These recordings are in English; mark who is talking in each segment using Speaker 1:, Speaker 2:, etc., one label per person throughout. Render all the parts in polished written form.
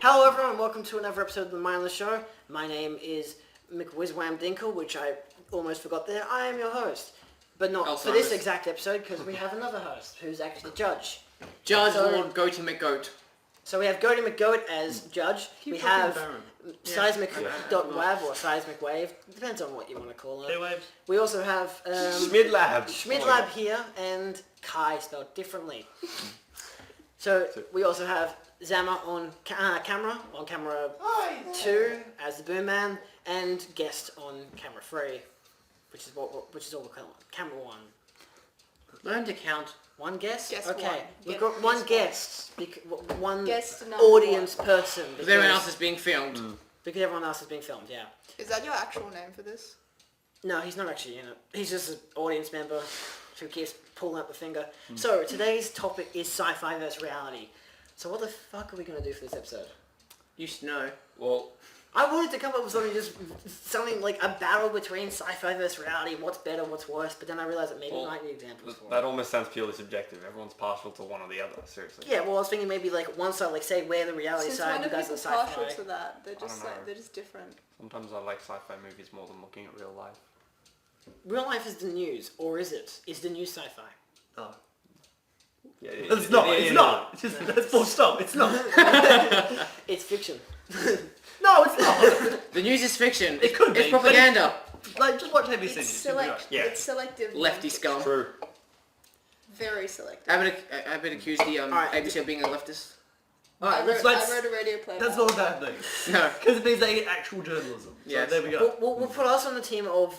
Speaker 1: Hello everyone, welcome to another episode of the Mindless Show. My name is McWizWam Dinkle, which I almost forgot there. I am your host. But not for this exact episode, because we have another host, who's actually the judge.
Speaker 2: Or Goatee McGoat.
Speaker 1: So we have Goatee McGoat as judge. We have Seismic Wave or Seismic Wave. Depends on what you want to call it. We also have Schmidlab here, and Kai spelled differently. So we also have Zama on camera 2 as the boom man, and guest on camera 3, which is all we call it. Camera 1.
Speaker 2: Learn to count.
Speaker 1: One guest?
Speaker 3: Guest
Speaker 1: okay.
Speaker 3: one.
Speaker 1: We've got one guest. One
Speaker 3: guest
Speaker 1: audience person.
Speaker 2: Because everyone else is being filmed.
Speaker 1: Because everyone else is being filmed, yeah.
Speaker 3: Is that your actual name for this?
Speaker 1: No, he's not actually in it. He's just an audience member who keeps pulling up the finger. So, today's topic is sci-fi versus reality. So what the fuck are we going to do for this episode?
Speaker 2: You should know.
Speaker 4: Well,
Speaker 1: I wanted to come up with something like a battle between sci-fi versus reality, what's better, what's worse, but then I realised that maybe we might need examples for
Speaker 4: that
Speaker 1: it.
Speaker 4: almost sounds purely subjective. Everyone's partial to one or the other, seriously.
Speaker 1: Yeah, well I was thinking maybe like one side, like say we're the reality side, you guys are the sci-fi.
Speaker 3: Since when are people partial to that? They're just different.
Speaker 4: Sometimes I like sci-fi movies more than looking at real life.
Speaker 1: Real life is the news, or is it? Is the news sci-fi?
Speaker 5: Oh.
Speaker 4: Yeah,
Speaker 5: It's not. It's just, that's full stop. It's not.
Speaker 1: It's fiction.
Speaker 5: No, it's not.
Speaker 2: The news is fiction.
Speaker 5: It could be.
Speaker 2: It's propaganda.
Speaker 5: Like, just watch ABC.
Speaker 3: It's selective.
Speaker 2: Lefty scum.
Speaker 4: True.
Speaker 3: Very selective.
Speaker 2: I've been accused the ABC of being a leftist.
Speaker 1: Alright,
Speaker 3: I wrote a radio play.
Speaker 5: That's not a bad thing.
Speaker 2: No.
Speaker 5: Because it means they get actual journalism. So
Speaker 2: Yes.
Speaker 5: there we go.
Speaker 1: We'll put us on the team of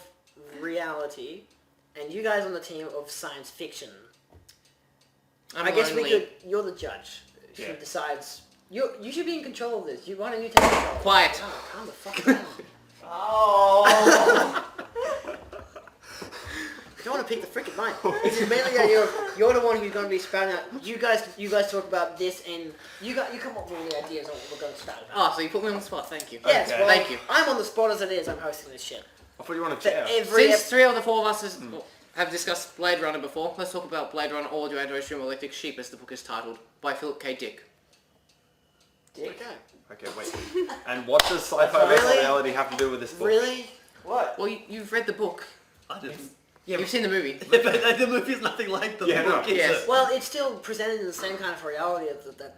Speaker 1: reality, and you guys on the team of science fiction. I guess we could. You're the judge who decides. You should be in control of this. Why don't you take control?
Speaker 2: Quiet.
Speaker 1: Oh, calm the fuck down.
Speaker 5: Oh.
Speaker 1: I don't want to pick the freaking mic. This is mainly the idea of you're the one who's going to be spouting out. You guys talk about this, and you come up with all the ideas on what we're going to spout about.
Speaker 2: Oh, so you put me on the spot. Thank you.
Speaker 1: Yes,
Speaker 4: Okay.
Speaker 1: well,
Speaker 2: Thank you.
Speaker 1: I'm on the spot as it is. I'm hosting this shit.
Speaker 4: I thought you wanted
Speaker 1: For
Speaker 4: to chair.
Speaker 2: Since 3 of the 4 of us have discussed Blade Runner before, let's talk about Blade Runner or Do Androids Dream of Electric Sheep, as the book is titled, by Philip K. Dick.
Speaker 1: Dick.
Speaker 4: Okay, wait. And what does sci-fi versus
Speaker 1: Really?
Speaker 4: reality have to do with this book?
Speaker 1: Really? What?
Speaker 2: Well, you've read the book.
Speaker 5: I didn't.
Speaker 2: You've seen the movie.
Speaker 5: But the movie's nothing like the book, is
Speaker 2: Yes.
Speaker 5: it?
Speaker 1: Well, it's still presented in the same kind of reality that the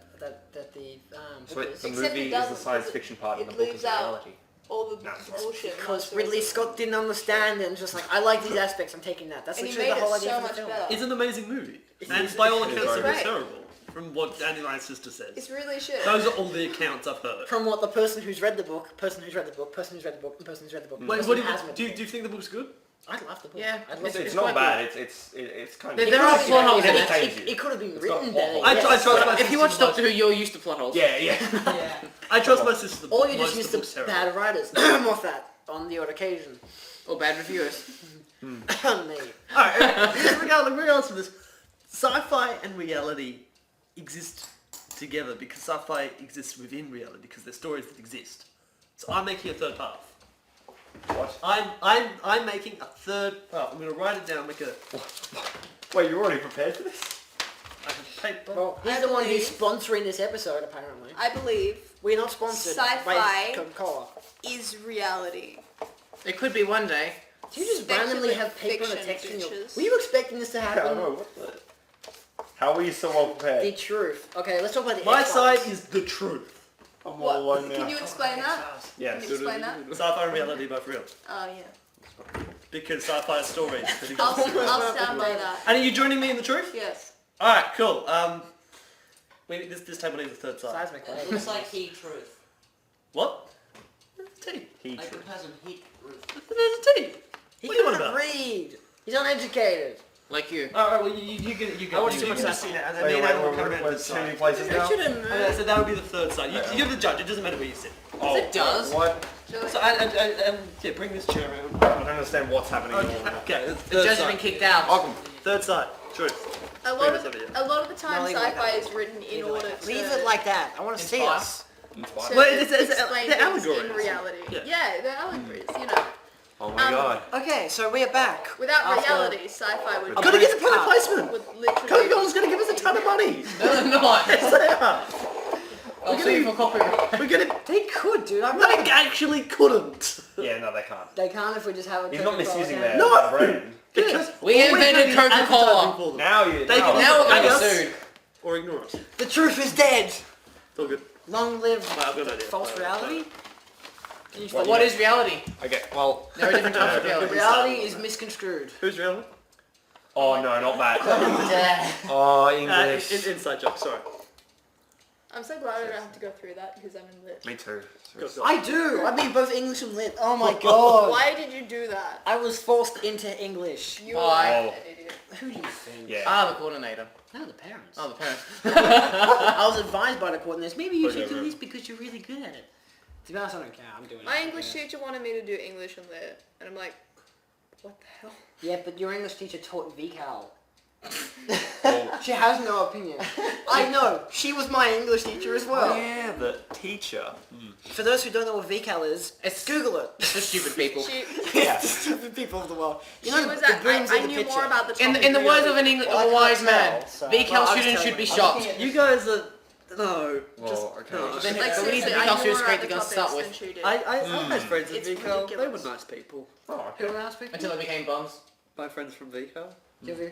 Speaker 4: So
Speaker 1: book
Speaker 4: the
Speaker 1: is.
Speaker 3: Except
Speaker 4: movie
Speaker 3: it
Speaker 4: is
Speaker 3: doesn't,
Speaker 4: the science
Speaker 3: because
Speaker 4: fiction part and
Speaker 3: it
Speaker 4: the book is
Speaker 3: leaves out
Speaker 4: reality.
Speaker 3: all the
Speaker 4: No,
Speaker 3: bullshit.
Speaker 1: Because Ridley Scott didn't understand it and just like, I like these aspects, I'm taking that. That's
Speaker 3: And he
Speaker 1: literally the
Speaker 3: made
Speaker 1: whole
Speaker 3: it
Speaker 1: idea
Speaker 3: so
Speaker 1: of the
Speaker 3: much
Speaker 1: film.
Speaker 3: better.
Speaker 5: It's an amazing movie.
Speaker 1: It's
Speaker 5: And by all
Speaker 4: it's
Speaker 5: accounts, it
Speaker 3: great.
Speaker 5: was terrible. From what Danny Ryan's sister says.
Speaker 3: It's really shit.
Speaker 5: Those are all the accounts I've heard.
Speaker 1: From what the person who's read the book, person who's read the book, person who's read the book, and person who's read the book.
Speaker 5: Wait,
Speaker 1: person
Speaker 5: what
Speaker 1: who hasn't read
Speaker 5: do
Speaker 1: the
Speaker 5: you think the book's good?
Speaker 1: book. I love the book.
Speaker 2: Yeah,
Speaker 1: I love
Speaker 4: It's
Speaker 1: it.
Speaker 4: not
Speaker 2: quite
Speaker 4: bad. It's kind of...
Speaker 2: There are plot holes in it.
Speaker 1: It could have been
Speaker 4: It's got
Speaker 1: written
Speaker 4: plot
Speaker 1: better.
Speaker 4: holes.
Speaker 5: I
Speaker 1: yes.
Speaker 5: trust my
Speaker 2: If you watch Doctor Who, you're used to plot holes.
Speaker 4: Yeah.
Speaker 1: Yeah.
Speaker 5: I trust my sister.
Speaker 1: Or you just
Speaker 5: most
Speaker 1: use
Speaker 5: of
Speaker 1: the
Speaker 5: book's terrible.
Speaker 1: bad writers. More that on the odd occasion.
Speaker 2: Or bad reviewers.
Speaker 1: Me.
Speaker 5: Alright, regardless of this, sci-fi and reality exist together because sci-fi exists within reality because they're stories that exist. So I'm making a third path.
Speaker 4: What?
Speaker 5: I'm making a third path. I'm gonna write it down, make a
Speaker 4: Wait, you're already prepared for this?
Speaker 5: paper.
Speaker 1: Well, he's the one who's sponsoring this episode, apparently.
Speaker 3: I believe
Speaker 1: We're not sponsored by
Speaker 3: Sci-fi.
Speaker 1: Coca-Cola.
Speaker 3: is reality.
Speaker 2: It could be one day.
Speaker 1: Do you just randomly have paper and a
Speaker 3: Fiction,
Speaker 1: text in your...
Speaker 3: bitches.
Speaker 1: Were you expecting this to
Speaker 4: I
Speaker 1: happen?
Speaker 4: don't know. What the... How are you so well
Speaker 1: The
Speaker 4: prepared?
Speaker 1: truth. Okay, let's talk about the
Speaker 5: My
Speaker 1: X-Files.
Speaker 5: side is the truth.
Speaker 4: I'm all
Speaker 3: What?
Speaker 4: alone now.
Speaker 3: Can you explain that?
Speaker 4: Yes.
Speaker 3: Can you explain that?
Speaker 5: Sci-fi and reality are both real.
Speaker 3: Oh yeah.
Speaker 5: Because sci-fi is stories that exist.
Speaker 3: I'll
Speaker 5: together.
Speaker 3: stand by that.
Speaker 5: And are you joining me in the truth?
Speaker 3: Yes.
Speaker 5: Alright, cool. This table needs a third side.
Speaker 1: Seismic Wave.
Speaker 6: Looks like heat truth.
Speaker 5: What? Tea.
Speaker 4: He
Speaker 6: Like
Speaker 4: true.
Speaker 6: it has a heat truth.
Speaker 5: There's a tea.
Speaker 1: He
Speaker 5: What are you on
Speaker 1: can't
Speaker 5: about?
Speaker 1: read. He's uneducated.
Speaker 2: Like you.
Speaker 5: Alright, well you go.
Speaker 1: I watched too much
Speaker 5: you
Speaker 1: that.
Speaker 5: see that, and then
Speaker 4: Wait,
Speaker 5: me and Adam will come
Speaker 4: we're
Speaker 5: around to the
Speaker 4: changing
Speaker 5: side.
Speaker 4: places now?
Speaker 5: So that would be the third side. You're the judge. It doesn't matter where you sit.
Speaker 4: Oh,
Speaker 2: It does.
Speaker 4: What?
Speaker 5: So and yeah, bring this chair around.
Speaker 4: I don't understand what's happening anymore.
Speaker 5: Okay,
Speaker 2: The
Speaker 5: third
Speaker 2: judge has
Speaker 5: side.
Speaker 2: been kicked out.
Speaker 4: Welcome.
Speaker 5: Third side. Truth.
Speaker 3: A lot of the time,
Speaker 1: leave it like
Speaker 3: sci-fi
Speaker 1: that.
Speaker 3: is written in order to
Speaker 1: Leave it like that. I want to see
Speaker 4: Inspire.
Speaker 1: us.
Speaker 3: to
Speaker 5: Well, it's
Speaker 3: explain
Speaker 5: they're
Speaker 3: things
Speaker 5: allegories.
Speaker 3: in reality.
Speaker 5: Yeah.
Speaker 3: Yeah, they're allegories. You know,
Speaker 4: Oh my god.
Speaker 1: Okay, so we are back.
Speaker 3: without
Speaker 1: After-
Speaker 3: reality, sci-fi would
Speaker 5: I'm gonna get the product placement.
Speaker 3: would literally.
Speaker 5: Coca-Cola's gonna give us a ton of money.
Speaker 2: No, they're not.
Speaker 5: Yes, they are.
Speaker 2: I'll see you for copyright.
Speaker 5: We're gonna.
Speaker 1: They could, dude. I'm
Speaker 5: They
Speaker 1: not.
Speaker 5: actually couldn't.
Speaker 4: Yeah, no, they can't.
Speaker 1: They can't if we just have a.
Speaker 4: He's not
Speaker 1: Coca-Cola
Speaker 4: misusing
Speaker 1: can.
Speaker 4: their
Speaker 5: No!
Speaker 4: brain.
Speaker 5: Because
Speaker 2: We
Speaker 5: all we're
Speaker 2: invented
Speaker 5: gonna be
Speaker 2: Coca-Cola.
Speaker 5: advertising for them.
Speaker 4: Now you.
Speaker 5: They can
Speaker 2: Now we're
Speaker 5: either
Speaker 2: gonna
Speaker 5: pay
Speaker 2: get
Speaker 5: us
Speaker 2: sued.
Speaker 5: or ignore us.
Speaker 1: The truth is dead.
Speaker 5: It's all good.
Speaker 1: Long live
Speaker 5: Right, I've got an idea.
Speaker 1: false reality.
Speaker 2: But what is reality?
Speaker 4: Okay, well.
Speaker 2: There are different types of reality.
Speaker 1: Reality is misconstrued.
Speaker 5: Who's reality?
Speaker 4: Oh no, not that. Oh, English.
Speaker 5: Inside joke. Sorry.
Speaker 3: I'm so glad I don't have to go through that because I'm in lit.
Speaker 4: Me too.
Speaker 5: Go.
Speaker 1: I do. I mean both English and lit. Oh my god.
Speaker 3: Why did you do that?
Speaker 1: I was forced into English.
Speaker 3: You
Speaker 2: Why?
Speaker 3: are an idiot.
Speaker 1: Who do you think?
Speaker 4: Yeah.
Speaker 2: The coordinator.
Speaker 1: No, the parents.
Speaker 2: Oh, the parents.
Speaker 1: I was advised by the coordinators. Maybe you should do
Speaker 4: Whatever.
Speaker 1: this because you're really good at it. To be honest, I don't care. I'm doing it.
Speaker 3: My English teacher wanted me to do English and lit, and I'm like, what the hell?
Speaker 1: Yeah, but your English teacher taught VCAL.
Speaker 4: Well,
Speaker 1: She has no opinion. I know. She was my English teacher as well.
Speaker 4: yeah, the teacher.
Speaker 1: For those who don't know what VCAL is, Google it.
Speaker 2: It's for stupid people.
Speaker 3: She,
Speaker 4: Yeah.
Speaker 1: It's the stupid people of the world. You
Speaker 3: she
Speaker 1: know,
Speaker 3: was
Speaker 1: the
Speaker 3: at,
Speaker 1: brains
Speaker 3: I
Speaker 1: of the
Speaker 3: knew
Speaker 1: picture.
Speaker 3: more about the topic.
Speaker 2: In the words of
Speaker 3: really.
Speaker 2: an
Speaker 1: Well, I
Speaker 2: a wise
Speaker 1: can't
Speaker 2: man,
Speaker 1: tell, so-
Speaker 2: VCAL
Speaker 1: Well, I was
Speaker 2: students
Speaker 1: telling
Speaker 2: should be
Speaker 1: you.
Speaker 2: shot.
Speaker 5: You guys are no.
Speaker 4: Well,
Speaker 5: Just
Speaker 4: okay.
Speaker 5: no.
Speaker 2: Then
Speaker 3: Like,
Speaker 2: but we need
Speaker 3: seriously,
Speaker 2: the
Speaker 3: I
Speaker 2: VCAL
Speaker 3: knew
Speaker 2: students
Speaker 3: more
Speaker 2: great
Speaker 3: about
Speaker 2: to
Speaker 3: the
Speaker 2: go start
Speaker 3: topics
Speaker 2: with.
Speaker 3: than she did.
Speaker 5: I've had friends in
Speaker 3: It's
Speaker 5: VCAL. They were
Speaker 3: ridiculous.
Speaker 5: nice people.
Speaker 4: Oh,
Speaker 1: Who
Speaker 4: okay.
Speaker 1: were last week?
Speaker 2: Until they became bums.
Speaker 5: My friends from VCAL.
Speaker 1: Yeah, my
Speaker 6: They're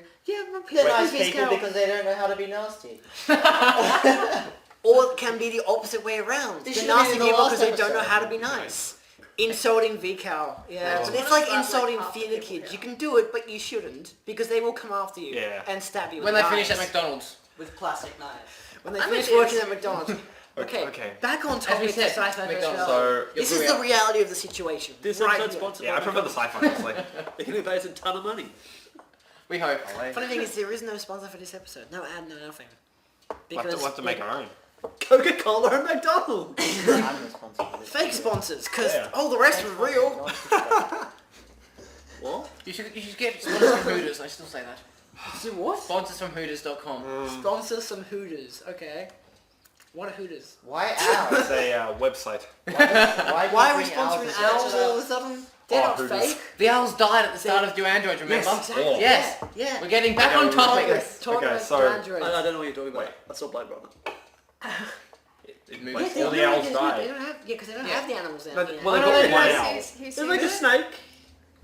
Speaker 1: people
Speaker 6: nice
Speaker 1: like
Speaker 6: people
Speaker 1: VCAL.
Speaker 6: because they don't know how to be nasty.
Speaker 1: Or it can be the opposite way around.
Speaker 6: This
Speaker 1: The
Speaker 6: should have
Speaker 1: nasty
Speaker 6: been in the
Speaker 1: people
Speaker 6: last
Speaker 1: because they don't know
Speaker 6: episode.
Speaker 1: how to be nice. Insulting VCAL. Yeah,
Speaker 4: Oh.
Speaker 1: but
Speaker 3: What
Speaker 1: it's like
Speaker 3: about, like,
Speaker 1: insulting
Speaker 3: half the
Speaker 1: theatre
Speaker 3: people
Speaker 1: kids.
Speaker 3: here?
Speaker 1: You can do it, but you shouldn't because they will come after you
Speaker 4: Yeah.
Speaker 1: and stab you.
Speaker 2: When
Speaker 1: with
Speaker 2: they finish at
Speaker 1: knives.
Speaker 2: McDonald's.
Speaker 6: With plastic knives.
Speaker 1: When they
Speaker 3: I'm
Speaker 1: finish
Speaker 3: a
Speaker 1: working
Speaker 3: dude.
Speaker 1: at McDonald's. Okay,
Speaker 4: Okay.
Speaker 1: back on
Speaker 2: As we
Speaker 1: topic
Speaker 2: said,
Speaker 1: to sci-fi
Speaker 2: McDonald's.
Speaker 4: So,
Speaker 1: This is the reality of the situation.
Speaker 5: This
Speaker 1: right
Speaker 5: episode's
Speaker 1: here.
Speaker 5: sponsored
Speaker 4: yeah,
Speaker 5: by
Speaker 4: I prefer the
Speaker 5: McDonald's.
Speaker 4: sci-fi, honestly.
Speaker 5: They're going to pay us a ton of money.
Speaker 2: We hope.
Speaker 1: Funny thing is, there is no sponsor for this episode. No ad, no nothing.
Speaker 4: We'll have to make our own.
Speaker 5: Coca-Cola and McDonald's.
Speaker 6: I'm responsible for this.
Speaker 1: Fake sponsors, because
Speaker 4: Yeah.
Speaker 1: all the rest was real.
Speaker 5: What?
Speaker 2: You should get sponsors from Hooters. I still say that.
Speaker 1: Do what?
Speaker 2: Sponsors from Hooters.com.
Speaker 1: Sponsor some Hooters. Okay. What are Hooters?
Speaker 6: Why owls?
Speaker 4: It's a website.
Speaker 1: Why are we
Speaker 6: bring
Speaker 1: sponsoring
Speaker 6: into
Speaker 1: owls all of
Speaker 6: that?
Speaker 1: a sudden? They're
Speaker 4: Oh,
Speaker 1: not
Speaker 4: Hooters.
Speaker 1: fake.
Speaker 2: The owls died at the start of Do Android, remember?
Speaker 1: Yes, exactly.
Speaker 2: Yes.
Speaker 1: Yeah.
Speaker 2: We're getting back
Speaker 4: Okay,
Speaker 2: on
Speaker 4: we're
Speaker 2: topic.
Speaker 1: Talk
Speaker 4: Okay,
Speaker 1: about
Speaker 4: so-
Speaker 1: Android.
Speaker 5: I don't know what you're talking about.
Speaker 4: Wait.
Speaker 5: I saw Blade Runner.
Speaker 4: It
Speaker 2: moves.
Speaker 4: like,
Speaker 1: Yeah,
Speaker 4: all the
Speaker 1: they
Speaker 4: owls
Speaker 1: don't
Speaker 4: died.
Speaker 1: have, because they don't
Speaker 2: Yeah.
Speaker 1: have the animals down
Speaker 4: But-
Speaker 1: here.
Speaker 4: well,
Speaker 2: Oh,
Speaker 4: they
Speaker 2: no,
Speaker 4: got
Speaker 2: they
Speaker 4: one
Speaker 2: do.
Speaker 4: owl.
Speaker 3: He's
Speaker 5: There's like a
Speaker 3: seen
Speaker 5: snake.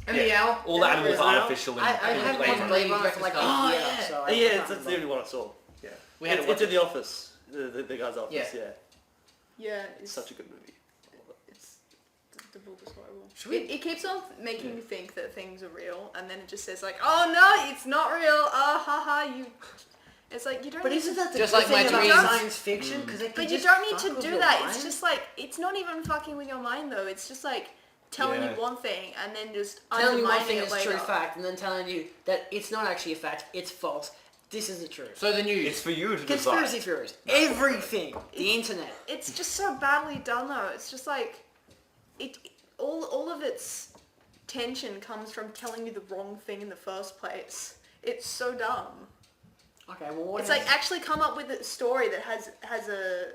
Speaker 2: And the owl.
Speaker 4: All the animals
Speaker 5: Is
Speaker 4: are
Speaker 5: it
Speaker 4: artificial.
Speaker 1: I had
Speaker 2: Blade
Speaker 1: one
Speaker 2: Runner.
Speaker 1: Blade Runner for like a
Speaker 2: Oh,
Speaker 1: year.
Speaker 2: yeah.
Speaker 1: So I
Speaker 5: Yeah,
Speaker 1: can't
Speaker 5: that's the
Speaker 1: remember.
Speaker 5: only one I saw. Yeah.
Speaker 2: We had
Speaker 5: it's,
Speaker 2: to
Speaker 5: it's in the office. The guy's office.
Speaker 2: Yeah.
Speaker 5: Yeah.
Speaker 3: Yeah,
Speaker 5: It's such a good movie.
Speaker 3: It's the book is horrible.
Speaker 1: Should we-
Speaker 3: It keeps on making me think that things are real, and then it just says like, "Oh no, it's not real." Haha, you. It's like you don't.
Speaker 1: But
Speaker 3: need
Speaker 1: isn't
Speaker 3: to,
Speaker 1: that the
Speaker 2: Just
Speaker 1: good
Speaker 2: like my
Speaker 1: thing about
Speaker 2: dreams.
Speaker 1: science fiction? Because
Speaker 3: But you don't need to do that. It's just like it's not even fucking with your mind though. It's just like telling
Speaker 4: Yeah.
Speaker 3: you one thing and then just
Speaker 1: telling you one
Speaker 3: undermining
Speaker 1: thing
Speaker 3: it
Speaker 1: is
Speaker 3: later.
Speaker 1: true fact, and then telling you that it's not actually a fact, it's false. This is the truth.
Speaker 2: So the news.
Speaker 4: It's for you to
Speaker 1: Conspiracy
Speaker 4: decide.
Speaker 1: theories. Everything. The internet.
Speaker 3: It's just so badly done though. It's just like all of its tension comes from telling you the wrong thing in the first place. It's so dumb.
Speaker 1: Okay, well what
Speaker 3: It's like actually come up with a story that has a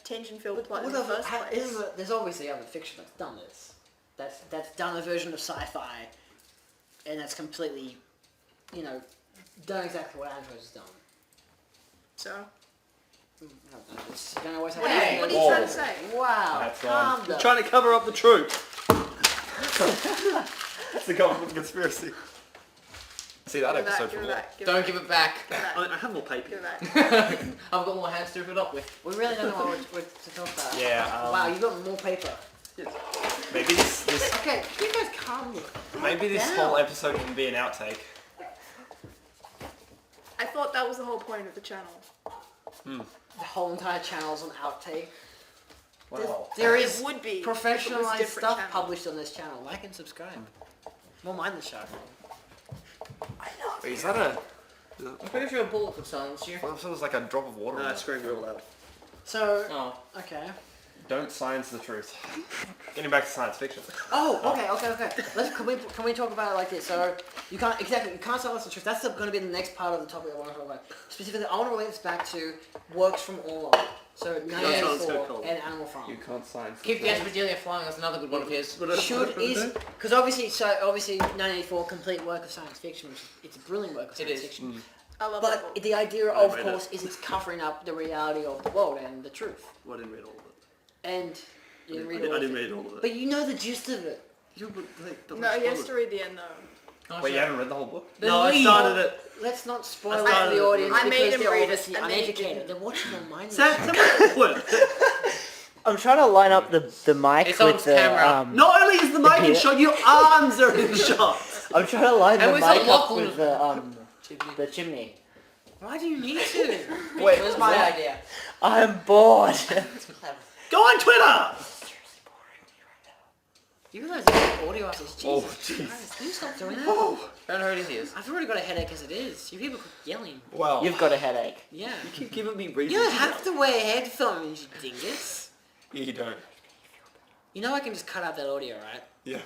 Speaker 3: tension-filled plot in the first place.
Speaker 1: There's obviously other fiction that's done this. That's done a version of sci-fi, and that's completely, done exactly what Android has done.
Speaker 3: So
Speaker 1: It's gonna always have
Speaker 3: what
Speaker 1: to
Speaker 3: are
Speaker 1: be-
Speaker 3: you, what are you trying to say?
Speaker 1: Wow,
Speaker 4: That's,
Speaker 1: calm
Speaker 5: You're
Speaker 1: down.
Speaker 5: trying to cover up the truth.
Speaker 4: It's the government conspiracy. See that
Speaker 3: Give it
Speaker 4: episode
Speaker 3: back, give
Speaker 4: from
Speaker 3: it
Speaker 4: there.
Speaker 3: back, give
Speaker 2: Don't give it back.
Speaker 3: it back,
Speaker 5: I have more paper.
Speaker 3: give it back.
Speaker 2: I've got more hands to rip it up with.
Speaker 1: We really don't know what we're to talk about.
Speaker 4: Yeah,
Speaker 1: Wow, you've got more paper.
Speaker 4: Maybe this
Speaker 1: Okay, you guys calm down.
Speaker 4: maybe this
Speaker 1: down.
Speaker 4: whole episode can be an outtake.
Speaker 3: I thought that was the whole point of the channel.
Speaker 1: The whole entire channel's an outtake.
Speaker 4: Wow.
Speaker 1: There
Speaker 3: It
Speaker 1: is
Speaker 3: would be if it was
Speaker 1: professionalized
Speaker 3: different
Speaker 1: stuff
Speaker 3: channel.
Speaker 1: published on this channel. Like and subscribe. More Mindless show.
Speaker 4: Wait, is that a?
Speaker 2: I'm pretty sure a bullet could silence you.
Speaker 4: Well, that was like a drop of water.
Speaker 5: No,
Speaker 4: on
Speaker 5: I
Speaker 4: it.
Speaker 5: screamed real loud.
Speaker 1: So,
Speaker 2: Oh.
Speaker 1: okay.
Speaker 4: Don't science the truth. Getting back to science fiction.
Speaker 1: Oh, okay. Can we talk about it like this? So you can't silence the truth. That's going to be the next part of the topic I want to talk about. Specifically, I want to relate this back to works from all of. So
Speaker 5: silence
Speaker 1: 1984
Speaker 5: Coca-Cola.
Speaker 1: and Animal Farm.
Speaker 4: You can't science.
Speaker 2: Keep the Aspergillia flying. That's another good one of his.
Speaker 1: Because obviously 1984 complete work of science fiction, which is, it's a brilliant work of
Speaker 2: It
Speaker 1: science
Speaker 2: is.
Speaker 1: fiction.
Speaker 3: I love that
Speaker 1: But
Speaker 3: book.
Speaker 1: the idea,
Speaker 5: I
Speaker 1: of
Speaker 5: read
Speaker 1: course, is it's covering up the reality of the world and the truth.
Speaker 5: Well, I didn't read all of it.
Speaker 1: And you didn't read
Speaker 5: I
Speaker 1: all of
Speaker 5: didn't
Speaker 1: it.
Speaker 5: read all of it.
Speaker 1: But you know the gist of it.
Speaker 5: Yeah, but, like, don't
Speaker 3: No, he has
Speaker 5: spoil
Speaker 3: to
Speaker 5: it.
Speaker 3: read the end though.
Speaker 2: Oh,
Speaker 4: Wait, you
Speaker 2: sure.
Speaker 4: haven't read the whole book?
Speaker 5: No, I started it.
Speaker 1: Let's not spoil
Speaker 5: I
Speaker 1: it for
Speaker 5: started
Speaker 1: the
Speaker 5: it.
Speaker 1: audience
Speaker 3: I made
Speaker 1: because
Speaker 3: him
Speaker 1: they're
Speaker 3: read it,
Speaker 1: obviously
Speaker 3: and then he
Speaker 1: uneducated.
Speaker 3: didn't.
Speaker 1: They're watching on Mindless.
Speaker 5: What?
Speaker 6: I'm trying to line up the mic
Speaker 2: It's on
Speaker 6: with the
Speaker 2: camera.
Speaker 5: Not only is the mic in
Speaker 6: Here.
Speaker 5: shot, your arms are in shot.
Speaker 6: I'm trying to line
Speaker 2: And
Speaker 6: the
Speaker 2: we saw
Speaker 6: mic up
Speaker 2: Lachlan-
Speaker 6: with the chimney.
Speaker 1: Why do you need to?
Speaker 6: Wait,
Speaker 1: It was my idea.
Speaker 6: I'm bored.
Speaker 5: Go on Twitter.
Speaker 1: You realise this audio is Jesus
Speaker 4: Oh,
Speaker 1: Christ.
Speaker 4: jeez.
Speaker 1: Can you stop doing that?
Speaker 2: Don't hurt his ears.
Speaker 1: I've already got a headache as it is. You people keep yelling.
Speaker 4: Well,
Speaker 6: You've got a headache.
Speaker 1: Yeah.
Speaker 5: You keep giving me reasons.
Speaker 1: You don't
Speaker 5: to
Speaker 1: have to wear headphones, you dingus.
Speaker 4: you don't.
Speaker 1: You know I can just cut out that audio, right?
Speaker 4: Yeah.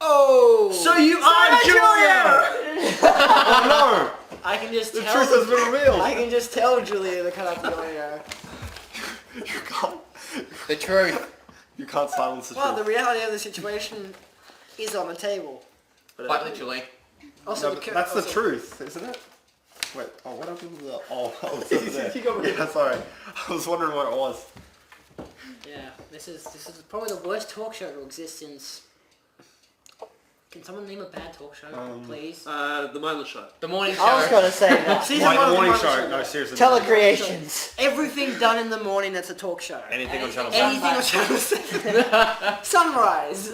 Speaker 1: Oh!
Speaker 5: So you are Julia!
Speaker 4: Oh
Speaker 1: I can just
Speaker 4: no! The
Speaker 1: tell.
Speaker 4: truth has been revealed.
Speaker 1: I can just tell Julia to cut out the audio.
Speaker 4: You can't.
Speaker 2: The truth.
Speaker 4: You can't silence the
Speaker 1: Well, the
Speaker 4: truth.
Speaker 1: reality of the situation is on the table.
Speaker 2: Quite literally.
Speaker 1: Also,
Speaker 4: No, but that's the truth, isn't it? Wait. Oh, what happened to the? Oh, it's over there.
Speaker 5: You got me.
Speaker 4: Yeah, sorry. I was wondering what it was.
Speaker 1: Yeah, this is probably the worst talk show to exist since. Can someone name a bad talk show, please?
Speaker 5: The Mindless Show.
Speaker 2: The morning show.
Speaker 6: I was going to say that.
Speaker 1: Season
Speaker 4: Like
Speaker 1: one
Speaker 4: the
Speaker 1: of
Speaker 4: morning
Speaker 1: Mindless
Speaker 4: show. No, seriously.
Speaker 6: Telecreations.
Speaker 1: Everything done in the morning that's a talk show.
Speaker 4: Anything on Channel
Speaker 1: Anything on Channel 7. Sunrise.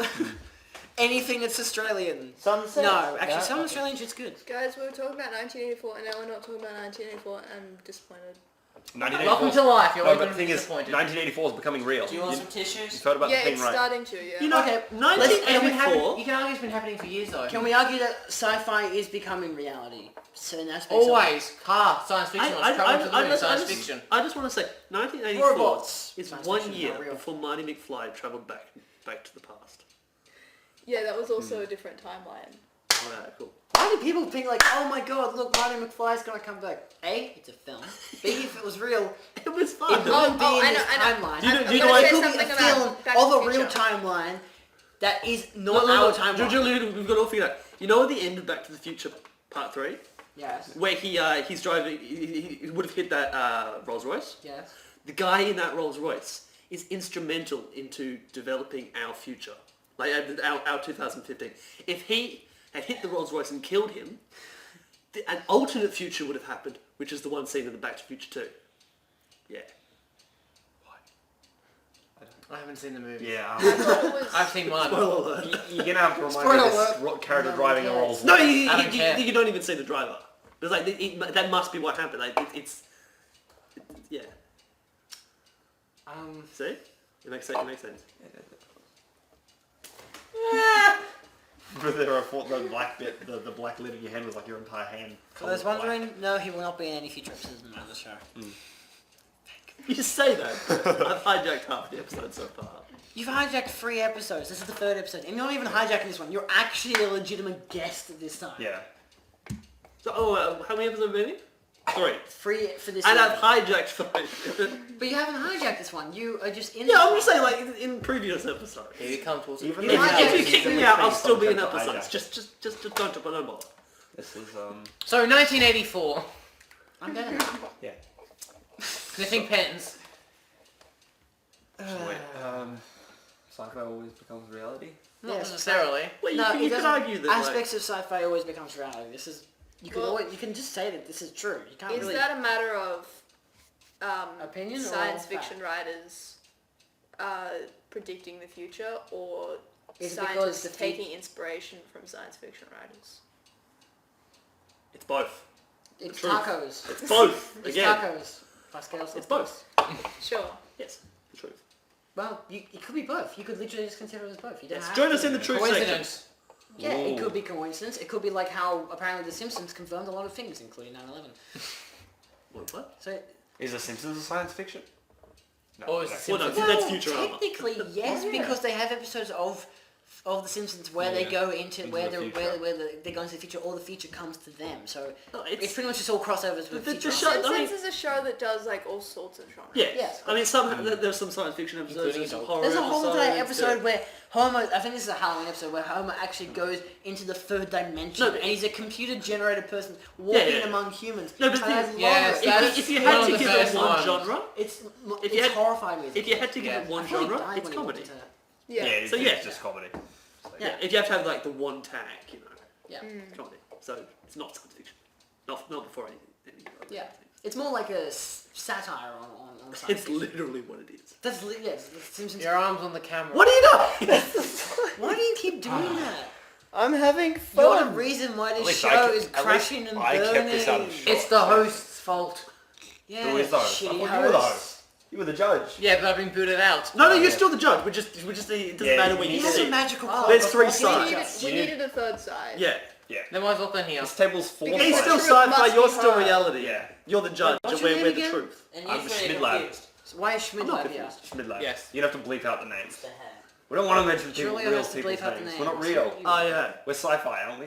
Speaker 1: Anything that's Australian.
Speaker 6: Sunset?
Speaker 1: No, actually,
Speaker 6: No?
Speaker 1: some
Speaker 6: Okay.
Speaker 1: Australian shit's good.
Speaker 3: Guys, we were talking about 1984 and now we're not talking about 1984 and I'm disappointed.
Speaker 4: 1984.
Speaker 2: Welcome to life. You're
Speaker 4: No,
Speaker 2: always
Speaker 4: but
Speaker 2: going
Speaker 4: the
Speaker 2: to be
Speaker 4: thing is,
Speaker 2: disappointed.
Speaker 4: 1984 is becoming real.
Speaker 6: Do you want some tissues?
Speaker 4: You've heard about
Speaker 3: Yeah,
Speaker 4: the thing,
Speaker 3: it's
Speaker 4: right?
Speaker 3: starting to, yeah.
Speaker 5: You know,
Speaker 1: Okay,
Speaker 2: It's been
Speaker 5: 1984.
Speaker 2: you can argue it's been happening for years though.
Speaker 1: Can we argue that sci-fi is becoming reality? Certain aspects
Speaker 2: Always. Science fiction. Travel to the moon. Science fiction.
Speaker 5: I just want to say, 1984
Speaker 1: Robots.
Speaker 5: is
Speaker 1: Science
Speaker 5: 1
Speaker 1: fiction,
Speaker 5: year
Speaker 1: not real.
Speaker 5: before Marty McFly travelled back to the past.
Speaker 3: Yeah, that was also a different timeline.
Speaker 5: Alright, cool.
Speaker 1: Why do people think like, oh my god, look, Marty McFly's gonna come back? A, it's a film. B, if it was real,
Speaker 5: It was
Speaker 1: it
Speaker 5: fun.
Speaker 1: wouldn't be
Speaker 3: oh,
Speaker 1: in
Speaker 3: I
Speaker 1: this
Speaker 3: know, I know.
Speaker 1: timeline.
Speaker 5: Do you know-
Speaker 3: I'm
Speaker 5: do you
Speaker 3: gonna
Speaker 5: know
Speaker 3: say
Speaker 1: It could be
Speaker 3: something
Speaker 1: a
Speaker 3: about
Speaker 1: film
Speaker 3: Back to
Speaker 1: of
Speaker 3: the
Speaker 1: a real
Speaker 3: Future.
Speaker 1: timeline that is not our timeline.
Speaker 5: Julie, we've got to all figure out. You know at the end of Back to the Future Part 3?
Speaker 1: Yes.
Speaker 5: Where he's driving, he would have hit that Rolls Royce.
Speaker 1: Yes.
Speaker 5: The guy in that Rolls Royce is instrumental into developing our future, like our 2015. If he had hit the Rolls Royce and killed him, an alternate future would have happened, which is the one seen in the Back to the Future 2. Yeah.
Speaker 2: I haven't seen the movie.
Speaker 4: Yeah.
Speaker 3: I thought it was...
Speaker 2: I've seen one.
Speaker 5: Spoiler alert.
Speaker 4: You're gonna have to remind
Speaker 1: Spoiler
Speaker 4: me of
Speaker 1: alert.
Speaker 4: this character
Speaker 1: No,
Speaker 4: driving a
Speaker 1: yes.
Speaker 4: Rolls.
Speaker 5: No,
Speaker 2: I don't care.
Speaker 5: you don't even see the driver. It's like that must be what happened. Like yeah. See, it makes sense. It makes sense.
Speaker 4: But there are the black bit, the black lid in your hand was like your entire hand.
Speaker 1: For those wondering, no, he will not be in any future episodes of the show.
Speaker 5: You say that. I've hijacked half the episode so far.
Speaker 1: You've hijacked 3 episodes. This is the 3rd episode. And you're not even hijacking this one. You're actually a legitimate guest this time.
Speaker 4: Yeah.
Speaker 5: So, how many episodes have been? 3.
Speaker 1: 3 for this
Speaker 5: And
Speaker 1: year.
Speaker 5: I've hijacked 5.
Speaker 1: But you haven't hijacked this one. You are just in
Speaker 5: Yeah,
Speaker 1: this
Speaker 5: I'm
Speaker 1: one.
Speaker 5: just saying, like, in previous episodes.
Speaker 2: Here we come towards
Speaker 4: Even
Speaker 2: it.
Speaker 1: though
Speaker 5: If you
Speaker 1: hijacked
Speaker 5: kick me out, I'll still be in episodes. Just don't bother.
Speaker 4: This is
Speaker 2: So 1984.
Speaker 1: I'm better now.
Speaker 4: yeah.
Speaker 2: Sniffing pens.
Speaker 4: So wait, sci-fi always becomes reality.
Speaker 2: Not
Speaker 1: Yes.
Speaker 2: necessarily.
Speaker 5: Well,
Speaker 1: No,
Speaker 5: you
Speaker 1: it
Speaker 5: could
Speaker 1: doesn't-
Speaker 5: argue that,
Speaker 1: aspects of sci-fi always becomes reality. This is you can
Speaker 3: Well-
Speaker 1: always, you can just say that this is true. You can't
Speaker 3: Is
Speaker 1: really
Speaker 3: that a matter of
Speaker 1: opinion
Speaker 3: science
Speaker 1: or
Speaker 3: fiction writers predicting the future or
Speaker 1: Is it because
Speaker 3: scientists
Speaker 1: the
Speaker 3: taking inspiration from science fiction writers?
Speaker 5: it's both.
Speaker 1: It's
Speaker 5: truth.
Speaker 1: tacos.
Speaker 5: It's both.
Speaker 1: It's
Speaker 5: Again,
Speaker 1: tacos. Pascal's
Speaker 5: it's both.
Speaker 3: Sure.
Speaker 5: Yes, the truth.
Speaker 1: Well, it could be both. You could literally just consider it as both. You don't
Speaker 5: Yes.
Speaker 1: have
Speaker 5: Join
Speaker 1: to.
Speaker 5: us in the truth section.
Speaker 2: Coincidence.
Speaker 1: Yeah, it
Speaker 4: Ooh.
Speaker 1: could be coincidence. It could be like how apparently The Simpsons confirmed a lot of things, including 9/11.
Speaker 5: What?
Speaker 1: So,
Speaker 4: Is The Simpsons a science fiction? No.
Speaker 2: Or is
Speaker 4: that's-
Speaker 2: it
Speaker 5: Well, no,
Speaker 2: Simpsons?
Speaker 5: that's Futurama.
Speaker 1: technically yes,
Speaker 4: Oh, yeah.
Speaker 1: because they have episodes of of The Simpsons where they go into where they go into the future, all the future comes to them. So it's pretty much just all crossovers with future.
Speaker 3: The Simpsons is a show that does like all sorts of genres.
Speaker 5: Yes. I mean, there's some science fiction episodes, there's some horror
Speaker 1: There's a whole entire
Speaker 5: episodes,
Speaker 1: episode where Homer, I think this is a Halloween episode, where Homer actually goes into the third dimension and he's a computer-generated person walking among humans.
Speaker 5: No, but if you had to give it one genre,
Speaker 1: it's horrifying me.
Speaker 5: If you had to give it one genre, it's comedy.
Speaker 4: It's just comedy.
Speaker 5: Yeah, if you have to have like the one tag, you know.
Speaker 1: Yeah.
Speaker 5: Comedy. So it's not science fiction. Not before any
Speaker 1: Yeah. It's more like a satire on science
Speaker 5: It's
Speaker 1: fiction.
Speaker 5: literally what it is.
Speaker 1: That's The Simpsons.
Speaker 2: Your arm's on the camera.
Speaker 5: What are you doing?
Speaker 1: Why do you keep doing that?
Speaker 6: I'm having
Speaker 1: You're
Speaker 6: fun.
Speaker 1: the reason why
Speaker 4: At
Speaker 1: this
Speaker 4: least
Speaker 1: show is crashing and
Speaker 4: I
Speaker 1: burning.
Speaker 4: kept this out of shot.
Speaker 2: It's the host's fault.
Speaker 1: Yeah,
Speaker 4: Who is the host? I
Speaker 1: shitty
Speaker 4: thought you were the
Speaker 1: host.
Speaker 4: host. You were the judge.
Speaker 2: Yeah, but I've been booted out.
Speaker 5: No, you're still the judge. It doesn't matter when
Speaker 1: He
Speaker 5: you
Speaker 1: has a
Speaker 5: sit.
Speaker 1: magical clock.
Speaker 5: There's three
Speaker 1: He
Speaker 5: sides.
Speaker 3: We needed a third side.
Speaker 5: Yeah.
Speaker 2: Then why is Lachlan here?
Speaker 4: This table's full of
Speaker 5: He's still
Speaker 4: sides.
Speaker 3: Truth
Speaker 5: sci-fi,
Speaker 3: must
Speaker 5: you're
Speaker 3: be
Speaker 5: still
Speaker 3: heard.
Speaker 5: reality.
Speaker 4: Yeah.
Speaker 5: You're the judge,
Speaker 1: What's
Speaker 5: and
Speaker 1: your
Speaker 5: we're
Speaker 1: name
Speaker 5: the
Speaker 1: again?
Speaker 5: truth.
Speaker 6: And
Speaker 4: I'm
Speaker 6: you
Speaker 4: the
Speaker 6: three are
Speaker 4: Schmidlab.
Speaker 6: confused.
Speaker 1: Why is Schmidlab here?
Speaker 4: Schmidlab.
Speaker 2: Yes.
Speaker 4: You'd have to bleep out the names.
Speaker 6: The hair.
Speaker 4: We don't want to mention
Speaker 1: Surely I
Speaker 4: real
Speaker 1: have to
Speaker 4: people's
Speaker 1: bleep out the
Speaker 4: names. We're not
Speaker 1: names.
Speaker 4: real.
Speaker 5: Oh, yeah.
Speaker 4: We're sci-fi, aren't we?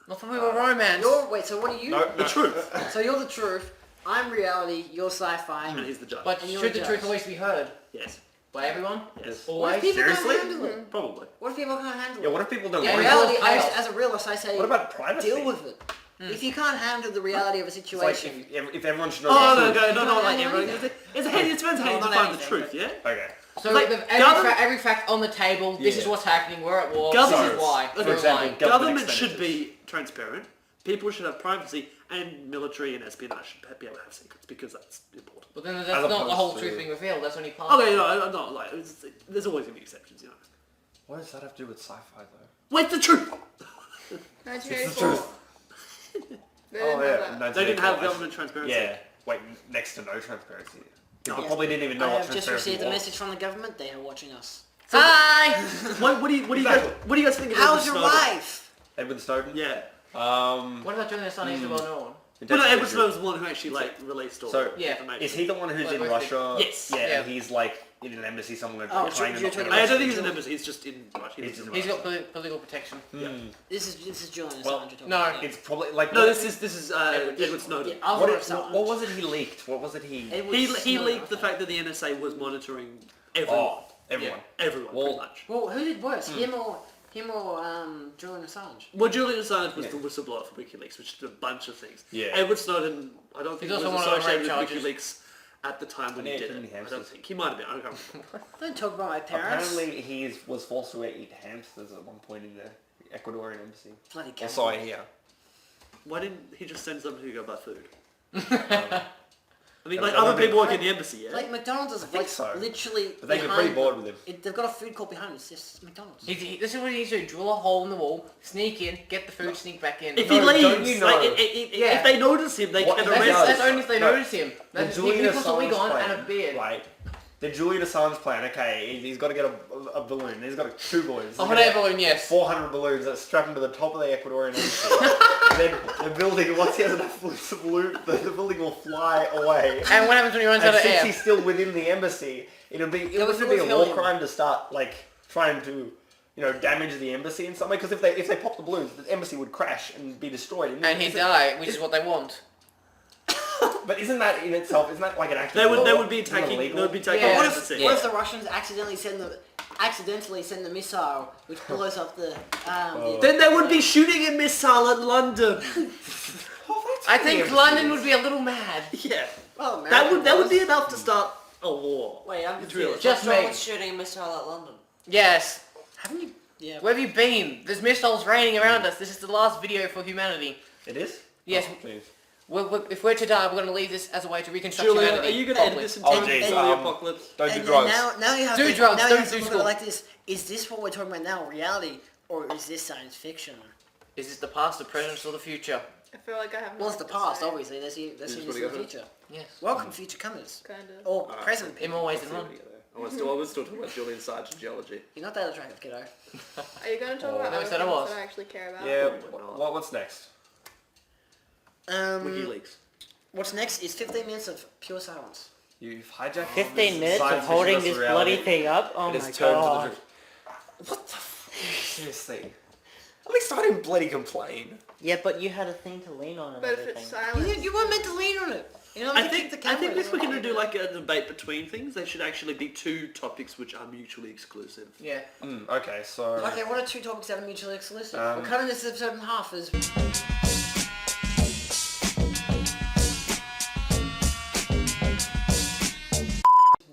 Speaker 2: Not from we were romance.
Speaker 1: Wait, so what are you?
Speaker 4: No,
Speaker 5: The truth.
Speaker 1: So you're the truth. I'm reality. You're sci-fi.
Speaker 5: And he's the judge.
Speaker 2: But
Speaker 1: And you're
Speaker 2: should the
Speaker 1: a
Speaker 2: truth
Speaker 1: judge.
Speaker 2: always be heard?
Speaker 5: Yes.
Speaker 2: By everyone?
Speaker 5: Yes.
Speaker 1: What if
Speaker 2: Always?
Speaker 1: people
Speaker 4: Seriously?
Speaker 1: can't handle it?
Speaker 5: Probably.
Speaker 1: What if people can't handle
Speaker 4: Yeah,
Speaker 1: it?
Speaker 4: what if people don't
Speaker 2: Yeah,
Speaker 1: In
Speaker 4: like
Speaker 2: yeah.
Speaker 1: reality,
Speaker 2: Chaos.
Speaker 1: as a realist, I say,
Speaker 4: What about privacy?
Speaker 1: deal with it. If you can't handle the reality of a
Speaker 4: It's like
Speaker 1: situation,
Speaker 4: if everyone should know
Speaker 5: Oh,
Speaker 4: the
Speaker 5: no,
Speaker 4: truth.
Speaker 5: no, not like
Speaker 1: No,
Speaker 5: everyone.
Speaker 1: no,
Speaker 5: It depends how you
Speaker 1: not
Speaker 5: define the
Speaker 1: anything,
Speaker 5: truth, yeah?
Speaker 4: Okay.
Speaker 2: So
Speaker 5: Like,
Speaker 2: with
Speaker 5: government-
Speaker 2: every fact on the table, this is
Speaker 4: Yeah.
Speaker 2: what's happening, we're at war,
Speaker 5: Government-
Speaker 2: this is why.
Speaker 5: For
Speaker 2: we're
Speaker 4: example,
Speaker 2: lying.
Speaker 5: Government
Speaker 4: expenditures.
Speaker 5: should be transparent. People should have privacy, and military and espionage should be able to have secrets because that's important.
Speaker 2: But then that's
Speaker 4: As
Speaker 2: not the
Speaker 4: opposed
Speaker 2: whole
Speaker 4: to-
Speaker 2: truth being revealed, that's only part
Speaker 5: Okay, no, I'm not like. There's always gonna be exceptions, you know.
Speaker 4: What does that have to do with sci-fi though?
Speaker 5: Where's the truth?
Speaker 3: 1984. They didn't have that.
Speaker 4: no,
Speaker 5: They didn't have government transparency.
Speaker 4: Yeah. Wait, next to no transparency. People
Speaker 5: No.
Speaker 4: probably didn't even know
Speaker 1: I
Speaker 4: what
Speaker 1: have just
Speaker 4: transparency
Speaker 1: received a
Speaker 4: was.
Speaker 1: message from the government. They are watching us.
Speaker 2: Hi!
Speaker 5: What do you guys think of
Speaker 1: How's
Speaker 5: Edward
Speaker 1: your
Speaker 5: Snowden?
Speaker 1: life?
Speaker 4: Edward Snowden?
Speaker 5: Yeah.
Speaker 2: What about Julian Assange, well known?
Speaker 5: Well, no, Edward Snowden's the one who actually like released all
Speaker 4: So,
Speaker 2: Yeah.
Speaker 5: information.
Speaker 4: Is he the one who's
Speaker 2: Like
Speaker 4: in
Speaker 2: with
Speaker 4: Russia?
Speaker 5: Yes.
Speaker 4: Yeah,
Speaker 2: Yeah.
Speaker 4: and he's like in an embassy somewhere
Speaker 1: Oh,
Speaker 4: trying
Speaker 1: you're
Speaker 4: to not
Speaker 1: talking
Speaker 4: get
Speaker 5: I
Speaker 1: about-
Speaker 5: don't think he's
Speaker 1: Julian-
Speaker 5: an embassy. He's just in Russia.
Speaker 4: He's in
Speaker 2: He's
Speaker 4: Russia.
Speaker 2: got political protection.
Speaker 1: This is Julian
Speaker 4: Well,
Speaker 1: Assange.
Speaker 2: No.
Speaker 4: It's probably like
Speaker 5: No,
Speaker 4: what,
Speaker 5: this is Edward Snowden.
Speaker 1: Yeah, I'll
Speaker 4: what,
Speaker 1: go
Speaker 4: it-
Speaker 1: Assange.
Speaker 4: what was it he leaked? What was it he?
Speaker 1: It was
Speaker 5: He
Speaker 1: Snowden,
Speaker 5: leaked the
Speaker 1: okay.
Speaker 5: fact that the NSA was monitoring everyone.
Speaker 4: Oh, everyone.
Speaker 5: Everyone,
Speaker 4: Well-
Speaker 5: pretty much.
Speaker 1: Well, who did worse, him or Julian Assange?
Speaker 5: Well, Julian Assange was the whistleblower for WikiLeaks, which did a bunch of things.
Speaker 4: Yeah.
Speaker 5: Edward Snowden, I don't think
Speaker 2: He's
Speaker 5: he
Speaker 2: also
Speaker 5: was
Speaker 2: one of the
Speaker 5: associated with
Speaker 2: rape charges.
Speaker 5: WikiLeaks at the time when he
Speaker 4: Yeah,
Speaker 5: did
Speaker 4: didn't
Speaker 5: it.
Speaker 4: he
Speaker 5: I
Speaker 4: have
Speaker 5: don't
Speaker 4: to?
Speaker 5: think. He might have been. I can't remember.
Speaker 1: Don't talk about my parents.
Speaker 4: Apparently, he was forced to eat hamsters at one point in the Ecuadorian embassy.
Speaker 1: Bloody
Speaker 4: I
Speaker 1: cannibal.
Speaker 4: saw it here.
Speaker 5: Why didn't he just send somebody to go buy food? I mean,
Speaker 4: That
Speaker 5: like
Speaker 4: would
Speaker 5: other
Speaker 4: be-
Speaker 5: people work in the embassy, yeah?
Speaker 1: Like McDonald's is
Speaker 4: think
Speaker 1: like
Speaker 4: so.
Speaker 1: literally.
Speaker 4: But they get
Speaker 1: behind
Speaker 4: pretty bored
Speaker 1: them.
Speaker 4: with him.
Speaker 1: They've got a food court behind them. It's just McDonald's.
Speaker 2: This is what he needs to do, drill a hole in the wall, sneak in, get the food, sneak back in.
Speaker 5: If he
Speaker 4: No,
Speaker 5: leaves,
Speaker 4: don't you know-
Speaker 5: like,
Speaker 2: Yeah.
Speaker 5: if they notice him, they
Speaker 4: What
Speaker 5: can
Speaker 4: he
Speaker 5: arrest
Speaker 4: does-
Speaker 2: That's
Speaker 5: him.
Speaker 2: only if they
Speaker 4: No.
Speaker 2: notice him.
Speaker 4: The
Speaker 2: That's
Speaker 4: Julian
Speaker 2: he puts a wig
Speaker 4: Assange
Speaker 2: on
Speaker 4: plan,
Speaker 2: and a beard.
Speaker 4: right? The Julian Assange plan. Okay, he's got to get a balloon. He's got two balloons.
Speaker 2: A
Speaker 4: He's
Speaker 2: hot
Speaker 4: got
Speaker 2: air balloon, yes.
Speaker 4: 400 balloons that strap him to the top of the Ecuadorian embassy. And then the building, once he has enough balloons, the building will fly away.
Speaker 2: And what happens when he runs out
Speaker 4: And
Speaker 2: of
Speaker 4: since
Speaker 2: it?
Speaker 4: he's still within the embassy, it would be a war crime to start like trying to, damage the embassy in some way. Because if they pop the balloons, the embassy would crash and be destroyed.
Speaker 2: And he'd die, which is what they want.
Speaker 4: But isn't that in itself? Isn't that like an act?
Speaker 5: They
Speaker 4: of
Speaker 5: would
Speaker 4: war?
Speaker 5: be
Speaker 4: Isn't that
Speaker 5: attacking. They
Speaker 4: illegal?
Speaker 5: would be attacking
Speaker 2: Yeah.
Speaker 5: the
Speaker 1: What
Speaker 5: embassy.
Speaker 1: if, what if the Russians accidentally send the missile which blows up the?
Speaker 5: Then they would be shooting a missile at London.
Speaker 2: I think London would be a little mad.
Speaker 5: Yeah,
Speaker 1: Well,
Speaker 5: that would
Speaker 1: America
Speaker 5: be
Speaker 1: was.
Speaker 5: enough to start a war.
Speaker 1: Wait, I'm
Speaker 5: It's real.
Speaker 1: confused.
Speaker 2: Just
Speaker 6: No
Speaker 2: me.
Speaker 6: one's shooting a missile at London.
Speaker 2: Yes.
Speaker 1: Haven't you? Yeah.
Speaker 2: Where have you been? There's missiles raining around us. This is the last video for humanity.
Speaker 4: It is.
Speaker 2: Yes.
Speaker 4: Oh, please.
Speaker 2: If we're to die, we're going to leave this as a way to reconstruct
Speaker 5: Julia,
Speaker 2: humanity.
Speaker 5: are you going to edit
Speaker 2: properly.
Speaker 5: this in
Speaker 4: Oh,
Speaker 5: time
Speaker 4: geez,
Speaker 5: for the apocalypse?
Speaker 4: Don't do
Speaker 1: And
Speaker 4: drugs.
Speaker 1: now you have
Speaker 2: Do
Speaker 1: to,
Speaker 2: drugs,
Speaker 1: now
Speaker 2: don't
Speaker 1: you have to
Speaker 2: do
Speaker 1: look at it
Speaker 2: school.
Speaker 1: like this. Is this what we're talking about now, reality, or is this science fiction?
Speaker 2: Is this the past, the present, or the future?
Speaker 3: I feel like I have.
Speaker 1: Well, it's the
Speaker 3: nothing to
Speaker 1: past,
Speaker 3: say.
Speaker 1: obviously. Let's see
Speaker 5: what
Speaker 1: into
Speaker 5: you
Speaker 1: the
Speaker 5: got?
Speaker 1: future.
Speaker 2: Yes.
Speaker 1: Welcome, future comers.
Speaker 3: Kinda.
Speaker 1: Or present
Speaker 2: In
Speaker 1: people.
Speaker 2: more ways than one.
Speaker 5: I was still talking about Julian Assange and geology.
Speaker 1: You're not that attractive, kiddo.
Speaker 3: Are you going to talk about
Speaker 2: never
Speaker 3: other
Speaker 2: said I
Speaker 3: things
Speaker 2: was.
Speaker 3: that I actually care about?
Speaker 4: Yeah.
Speaker 5: not.
Speaker 4: What's next?
Speaker 5: WikiLeaks.
Speaker 1: What's next is 15 minutes of pure silence.
Speaker 4: You've hijacked
Speaker 6: 15 minutes
Speaker 4: science
Speaker 6: of holding
Speaker 4: fiction
Speaker 6: this
Speaker 4: versus
Speaker 6: bloody
Speaker 4: reality.
Speaker 6: thing up? Oh
Speaker 4: It
Speaker 6: my
Speaker 4: has turned to
Speaker 6: god.
Speaker 4: the What the seriously? At least I didn't bloody complain.
Speaker 6: Yeah, but you had a thing to lean on and
Speaker 3: But if
Speaker 6: everything.
Speaker 3: it's silent,
Speaker 1: You weren't meant to lean on it. You know,
Speaker 5: I think if we're going to do like a debate between things, there should actually be two topics which are mutually exclusive.
Speaker 2: Yeah.
Speaker 4: Okay, so...
Speaker 1: Okay, what are two topics that are mutually exclusive? We're cutting this episode in half as...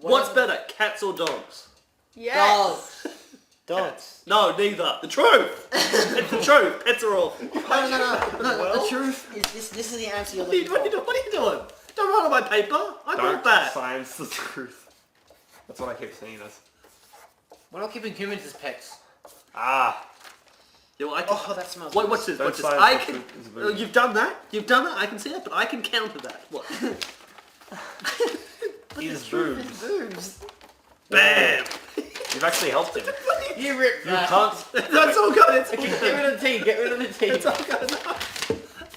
Speaker 5: What's better, cats or dogs?
Speaker 3: yes.
Speaker 6: Dogs.
Speaker 5: No, neither. The truth. It's the truth. Pets are awful.
Speaker 1: No, the truth is this is the answer you're looking for.
Speaker 5: What are you doing? Don't write on my paper. I
Speaker 4: Don't
Speaker 5: wrote that.
Speaker 4: science the truth. That's what I keep seeing as.
Speaker 2: We're not keeping humans as pets.
Speaker 4: Ah.
Speaker 5: Yeah, well, I can,
Speaker 1: Oh, that smells
Speaker 5: Wait, watch this.
Speaker 4: Don't
Speaker 5: Watch this.
Speaker 4: science
Speaker 5: I
Speaker 4: the
Speaker 5: can.
Speaker 4: truth is voodoo.
Speaker 5: You've done that. You've done that. I can see that, but I can counter that. What?
Speaker 4: His boobs.
Speaker 1: Boobs.
Speaker 5: Bam.
Speaker 4: You've actually helped him.
Speaker 2: You ripped
Speaker 4: You
Speaker 2: that.
Speaker 4: can't...
Speaker 5: That's all good. It's all
Speaker 2: Get
Speaker 5: good.
Speaker 2: rid of the tea. Get rid of the tea.
Speaker 5: It's all good.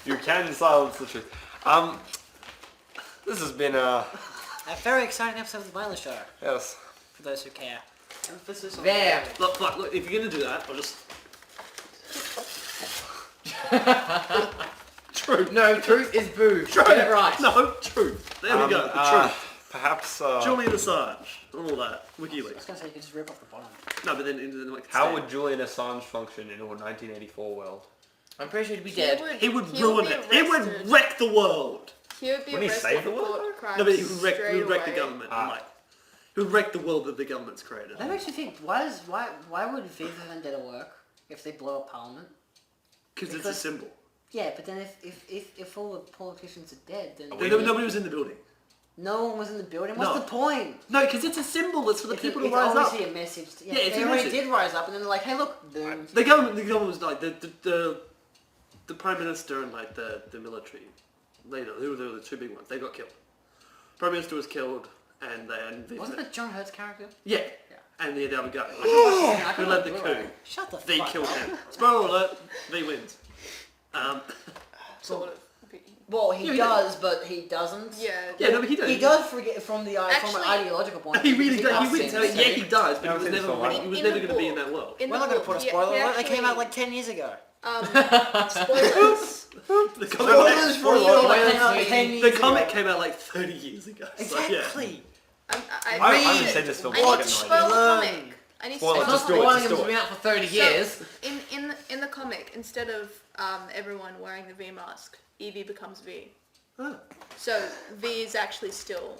Speaker 4: You can silence the truth. This has been
Speaker 1: A very exciting episode of the Mindless Show,
Speaker 4: yes.
Speaker 1: for those who care.
Speaker 3: Emphasis on
Speaker 2: There.
Speaker 5: Look. If you're gonna do that, I'll just. Truth.
Speaker 2: No, truth is boo.
Speaker 5: Truth.
Speaker 2: Get it right.
Speaker 5: No, truth. There we go. The truth.
Speaker 4: Perhaps.
Speaker 5: Julian Assange and all that.
Speaker 1: I was
Speaker 5: WikiLeaks.
Speaker 1: gonna say you could just rip off the bottom.
Speaker 5: No, but then like.
Speaker 4: How would Julian Assange function in a 1984 world?
Speaker 2: I'm pretty sure he'd be dead.
Speaker 5: he would
Speaker 3: he'll
Speaker 5: ruin
Speaker 3: be
Speaker 5: it? He would
Speaker 3: arrested.
Speaker 5: wreck the world.
Speaker 3: He would be
Speaker 4: Wouldn't he
Speaker 3: arrested
Speaker 4: save the
Speaker 3: for
Speaker 4: world?
Speaker 3: thought crimes
Speaker 5: No, but he would wreck the
Speaker 3: straight
Speaker 5: government.
Speaker 3: away.
Speaker 5: Like, he would wreck the world that the government's created.
Speaker 1: That makes me think. Why would V for Vendetta work if they blow up Parliament?
Speaker 5: Because it's a
Speaker 1: Because-
Speaker 5: symbol.
Speaker 1: Yeah, but then if all the politicians are dead, then
Speaker 5: Nobody was in the building.
Speaker 1: no one was in the building. What's
Speaker 5: No.
Speaker 1: the point?
Speaker 5: No, because it's a symbol. It's for the people to
Speaker 1: it's
Speaker 5: rise up.
Speaker 1: obviously a message. Yeah,
Speaker 5: Yeah, it's
Speaker 1: they
Speaker 5: a
Speaker 1: already
Speaker 5: message.
Speaker 1: did rise up, and then they're like, hey, look, boom.
Speaker 5: The government was like the prime minister and like the military leader. Who were the two big ones? They got killed. Prime minister was killed, and
Speaker 1: Wasn't it John Hurt's character?
Speaker 5: Yeah. And the other guy
Speaker 1: I
Speaker 5: who led the coup.
Speaker 1: Shut the
Speaker 5: V
Speaker 1: fuck
Speaker 5: killed
Speaker 1: up.
Speaker 5: him. Spoiler alert. V wins.
Speaker 3: Sort of.
Speaker 1: Well, he
Speaker 5: Yeah, he
Speaker 1: does, but he doesn't.
Speaker 3: Yeah.
Speaker 5: Yeah, no, but he does.
Speaker 1: He does forget from the from
Speaker 3: Actually-
Speaker 1: an ideological point. of
Speaker 5: He
Speaker 1: view,
Speaker 5: really
Speaker 1: because
Speaker 5: does. He
Speaker 1: does
Speaker 5: wins.
Speaker 1: things.
Speaker 5: Yeah, he does, but
Speaker 4: Yeah,
Speaker 5: he was
Speaker 4: I think
Speaker 5: never,
Speaker 4: so, right?
Speaker 5: he was
Speaker 3: In
Speaker 5: never
Speaker 3: the
Speaker 5: going to be in
Speaker 3: book-
Speaker 5: that world.
Speaker 3: in
Speaker 1: We're
Speaker 3: the
Speaker 1: not going to
Speaker 3: book,
Speaker 1: put a
Speaker 3: he-
Speaker 1: spoiler
Speaker 3: he
Speaker 1: alert. They came out
Speaker 3: actually-
Speaker 1: like 10 years ago.
Speaker 3: Spoilers.
Speaker 5: The
Speaker 1: Spoilers
Speaker 5: comic,
Speaker 1: for you.
Speaker 2: Spoilers
Speaker 1: They came out
Speaker 2: for
Speaker 1: 10
Speaker 2: you.
Speaker 1: years
Speaker 5: the
Speaker 1: ago.
Speaker 5: comic came out like 30 years ago. So, yeah.
Speaker 1: Exactly.
Speaker 4: I
Speaker 3: I
Speaker 4: haven't seen this film.
Speaker 3: I
Speaker 4: I
Speaker 3: need
Speaker 4: get
Speaker 3: to
Speaker 4: no
Speaker 3: spoil the
Speaker 1: idea.
Speaker 3: comic. I need to
Speaker 4: Spoil it,
Speaker 3: spoil
Speaker 4: just
Speaker 3: the
Speaker 4: do it,
Speaker 3: comic.
Speaker 2: One of
Speaker 4: just
Speaker 2: them's
Speaker 4: do
Speaker 2: been
Speaker 4: it.
Speaker 2: out for 30
Speaker 3: So,
Speaker 2: years.
Speaker 3: in the comic, instead of everyone wearing the V mask, Evie becomes V.
Speaker 5: Ah.
Speaker 3: So V is actually still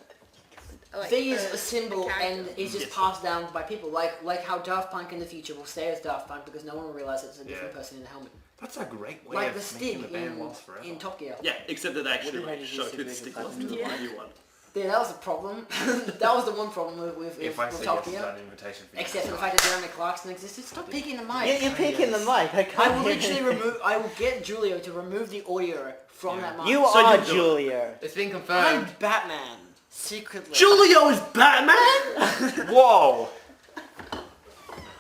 Speaker 3: like
Speaker 1: V is a symbol
Speaker 3: character.
Speaker 1: and is just
Speaker 5: Yes.
Speaker 1: passed down by people, like how Daft Punk in the future will stay as Daft Punk because no one will realize it's a different
Speaker 4: Yeah.
Speaker 1: person in the helmet.
Speaker 4: That's a great way
Speaker 1: Like
Speaker 4: of
Speaker 1: the
Speaker 4: making
Speaker 1: stick
Speaker 4: the band last forever.
Speaker 1: in Top Gear.
Speaker 5: Yeah, except that they actually
Speaker 6: Would have
Speaker 5: like,
Speaker 6: made it
Speaker 5: showed
Speaker 6: easier
Speaker 5: who the
Speaker 6: to
Speaker 5: stick
Speaker 6: make
Speaker 5: was
Speaker 6: it
Speaker 5: to the
Speaker 3: Yeah.
Speaker 5: new one.
Speaker 1: Yeah, that was a problem. That was the one problem with
Speaker 4: If I
Speaker 1: with
Speaker 4: say
Speaker 1: Top
Speaker 4: yes to
Speaker 1: Gear.
Speaker 4: that invitation for you.
Speaker 1: Except for the fact that Jeremy Clarkson existed. Stop picking the mic.
Speaker 6: You're picking the mic. I can't
Speaker 1: I will
Speaker 6: hear
Speaker 1: literally
Speaker 6: anything.
Speaker 1: remove. I will get Julio to remove the audio from that mic.
Speaker 6: You
Speaker 5: So
Speaker 6: are
Speaker 5: you do it.
Speaker 6: Julia.
Speaker 2: It's been
Speaker 1: I'm
Speaker 2: confirmed.
Speaker 1: Batman. Secretly.
Speaker 5: Julio is Batman?
Speaker 4: Whoa!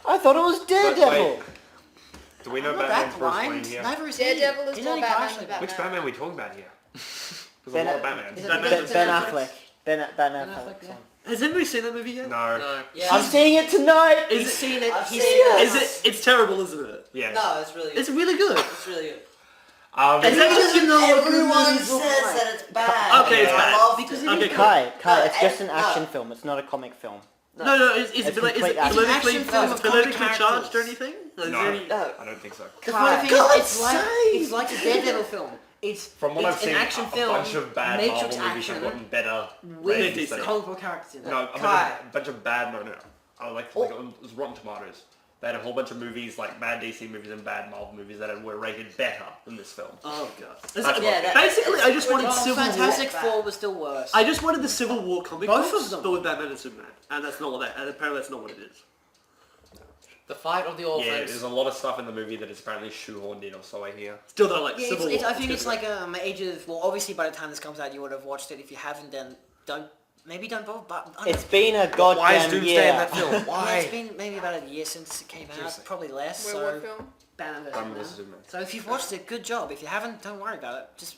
Speaker 6: I thought it was
Speaker 4: But
Speaker 6: Daredevil.
Speaker 4: wait, do we know
Speaker 1: I'm not
Speaker 4: Batman's
Speaker 1: that
Speaker 4: Bruce
Speaker 1: blind.
Speaker 4: Wayne here?
Speaker 1: Neither is he.
Speaker 3: Daredevil is
Speaker 1: He's
Speaker 3: more
Speaker 1: only
Speaker 3: Batman
Speaker 1: partially
Speaker 3: than
Speaker 1: Batman.
Speaker 4: Which Batman are we talking about here? There's
Speaker 6: Ben-
Speaker 4: a lot of Batman.
Speaker 1: Is it
Speaker 5: Batman
Speaker 1: Ben-
Speaker 5: is
Speaker 6: Ben
Speaker 5: different.
Speaker 6: Affleck. Ben
Speaker 1: Ben
Speaker 6: Affleck.
Speaker 1: Affleck, yeah.
Speaker 5: Has anybody seen that movie yet?
Speaker 4: No.
Speaker 2: No.
Speaker 1: Yeah.
Speaker 6: I'm seeing it tonight.
Speaker 5: Is
Speaker 1: He's
Speaker 5: it?
Speaker 1: seen it.
Speaker 6: I've
Speaker 1: He's
Speaker 6: seen
Speaker 1: seen
Speaker 6: it.
Speaker 5: Is it? It's terrible, isn't it?
Speaker 4: Yes.
Speaker 6: No, it's really
Speaker 5: It's really good.
Speaker 6: It's really good.
Speaker 5: Is that just you know what good
Speaker 6: Everyone
Speaker 5: movies look
Speaker 6: says
Speaker 5: like?
Speaker 6: that it's bad.
Speaker 5: Okay, it's
Speaker 6: I
Speaker 5: bad.
Speaker 6: loved
Speaker 1: Because
Speaker 6: it.
Speaker 1: it
Speaker 5: Okay,
Speaker 1: is
Speaker 5: cool.
Speaker 6: Kai, it's
Speaker 3: No,
Speaker 6: just an
Speaker 3: no.
Speaker 6: action film. It's not a comic film.
Speaker 5: No, is it
Speaker 6: It's
Speaker 5: like, is it
Speaker 6: complete action.
Speaker 5: politically,
Speaker 1: It's an action film with
Speaker 5: politically
Speaker 1: comic
Speaker 5: charged or
Speaker 1: characters.
Speaker 5: anything? Is
Speaker 4: No,
Speaker 5: there any-
Speaker 6: No.
Speaker 4: I don't think so.
Speaker 1: The funny thing
Speaker 6: God's
Speaker 1: is, it's like a Daredevil film. It's
Speaker 4: From what
Speaker 1: it's
Speaker 4: I've seen,
Speaker 1: an action
Speaker 4: a
Speaker 1: film.
Speaker 4: bunch of bad
Speaker 1: Matrix
Speaker 4: Marvel movies have
Speaker 1: action
Speaker 4: gotten better
Speaker 1: with
Speaker 4: ratings than
Speaker 1: comic book characters in it.
Speaker 4: No,
Speaker 6: Kai.
Speaker 4: a bunch of bad. No. Like it was Rotten Tomatoes. They had a whole bunch of movies, like bad DC movies and bad Marvel movies, that were rated better than this film.
Speaker 5: Oh god.
Speaker 1: Yeah, that-
Speaker 5: Basically, I just wanted
Speaker 1: Well,
Speaker 5: Civil
Speaker 1: Fantastic
Speaker 5: War.
Speaker 1: Four was still worse.
Speaker 5: I just wanted the Civil War comic
Speaker 1: Both
Speaker 5: books,
Speaker 1: of them.
Speaker 5: but with Batman and Superman, and that's not what that. And apparently, that's not what it is.
Speaker 2: The fight of the
Speaker 4: Yeah,
Speaker 2: orphans.
Speaker 4: there's a lot of stuff in the movie that is apparently shoehorned in, or so I hear.
Speaker 5: Still don't like
Speaker 1: Yeah,
Speaker 5: Civil War.
Speaker 1: I think it's like age of. Well, obviously by the time this comes out, you would have watched it. If you haven't, then don't bother. But I don't
Speaker 6: It's been a
Speaker 4: Why is
Speaker 6: goddamn
Speaker 4: Doomsday
Speaker 6: year.
Speaker 4: in that film?
Speaker 1: know. Yeah,
Speaker 4: Why?
Speaker 1: it's been maybe about a year since it came out.
Speaker 4: Seriously.
Speaker 1: Probably less.
Speaker 3: Wait,
Speaker 1: So
Speaker 3: what film?
Speaker 1: Batman vs.
Speaker 4: Batman vs.
Speaker 1: Superman.
Speaker 4: Superman.
Speaker 1: So if you've watched it, good job. If you haven't, don't worry about it. Just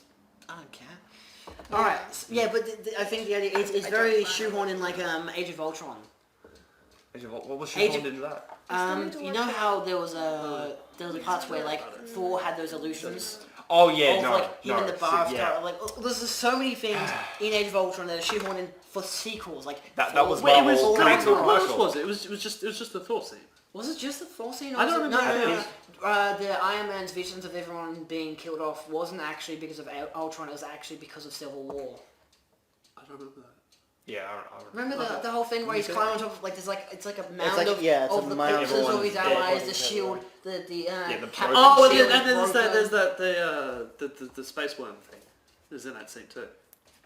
Speaker 1: I don't care. All right. Yeah, but I think the idea it's
Speaker 3: I
Speaker 1: very
Speaker 3: don't plan on
Speaker 1: shoehorned in like Age of Ultron.
Speaker 4: What was
Speaker 1: Age
Speaker 4: she
Speaker 1: of-
Speaker 4: into that?
Speaker 1: You know how there was a parts where like Thor had those illusions.
Speaker 4: Oh yeah,
Speaker 1: Of,
Speaker 4: no,
Speaker 1: like him in the bar,
Speaker 4: yeah.
Speaker 1: like there's just so many things in Age of Ultron that are shoehorned in for sequels. Like
Speaker 4: That was
Speaker 1: Thor-
Speaker 4: Marvel.
Speaker 5: Wait, it was
Speaker 4: Marvel
Speaker 5: what else
Speaker 4: commercial.
Speaker 5: was it? It was just the Thor scene.
Speaker 1: Was it just the Thor scene? Or
Speaker 5: I
Speaker 1: was
Speaker 5: don't
Speaker 1: it-
Speaker 5: remember.
Speaker 1: No. The Iron Man's visions of everyone being killed off wasn't actually because of Ultron. It was actually because of Civil War.
Speaker 5: I don't remember that.
Speaker 4: Yeah, I
Speaker 1: Remember the whole thing where he's climbing on top of like there's like it's like a mound
Speaker 6: like-
Speaker 1: of
Speaker 6: yeah, it's
Speaker 1: of
Speaker 6: a
Speaker 1: the
Speaker 6: mound.
Speaker 1: pictures of his
Speaker 4: Everyone's
Speaker 1: allies,
Speaker 6: dead.
Speaker 1: the shield, the
Speaker 4: the
Speaker 1: Captain
Speaker 4: broken
Speaker 5: Oh,
Speaker 1: Shield
Speaker 5: and there's
Speaker 1: broken.
Speaker 5: the space worm thing. Is in that scene too.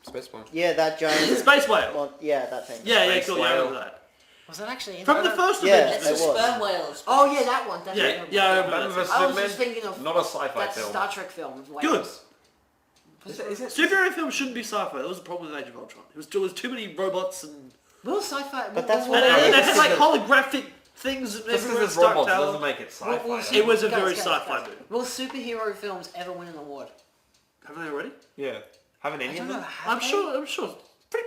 Speaker 4: Space one.
Speaker 6: Yeah, that giant.
Speaker 5: Space whale.
Speaker 6: Well, yeah, that thing.
Speaker 5: Yeah,
Speaker 4: Space
Speaker 5: cool. Yeah, I
Speaker 4: whale.
Speaker 5: remember that.
Speaker 1: Was that actually in
Speaker 5: From the
Speaker 1: there?
Speaker 5: first
Speaker 6: Yeah,
Speaker 5: Avengers.
Speaker 1: That's the
Speaker 6: it was.
Speaker 1: sperm whales. Oh yeah, that one. That's
Speaker 5: Yeah, yeah, I remember
Speaker 4: Batman
Speaker 5: that.
Speaker 4: vs
Speaker 1: I was
Speaker 4: Superman.
Speaker 1: just thinking of
Speaker 4: Not a sci-fi
Speaker 1: that
Speaker 4: film.
Speaker 1: Star Trek film. Like,
Speaker 5: Good.
Speaker 4: Is it?
Speaker 5: Superhero films shouldn't be sci-fi. That was the problem with Age of Ultron. There was too many robots and
Speaker 1: Will sci-fi?
Speaker 6: But that's
Speaker 5: and
Speaker 6: what
Speaker 5: they
Speaker 6: it
Speaker 5: had like holographic things
Speaker 4: Just
Speaker 5: everywhere.
Speaker 4: because it's
Speaker 5: Stark
Speaker 4: robots
Speaker 5: Tower.
Speaker 4: doesn't make it sci-fi.
Speaker 1: Well,
Speaker 4: though.
Speaker 5: It was a very
Speaker 1: Guys,
Speaker 5: sci-fi
Speaker 1: guys.
Speaker 5: movie.
Speaker 1: Will superhero films ever win an award?
Speaker 5: Haven't they already?
Speaker 4: Yeah. Haven't
Speaker 1: I
Speaker 4: any
Speaker 1: don't
Speaker 4: of
Speaker 1: know.
Speaker 4: them?
Speaker 1: have
Speaker 5: I'm
Speaker 1: they?
Speaker 5: sure. I'm sure.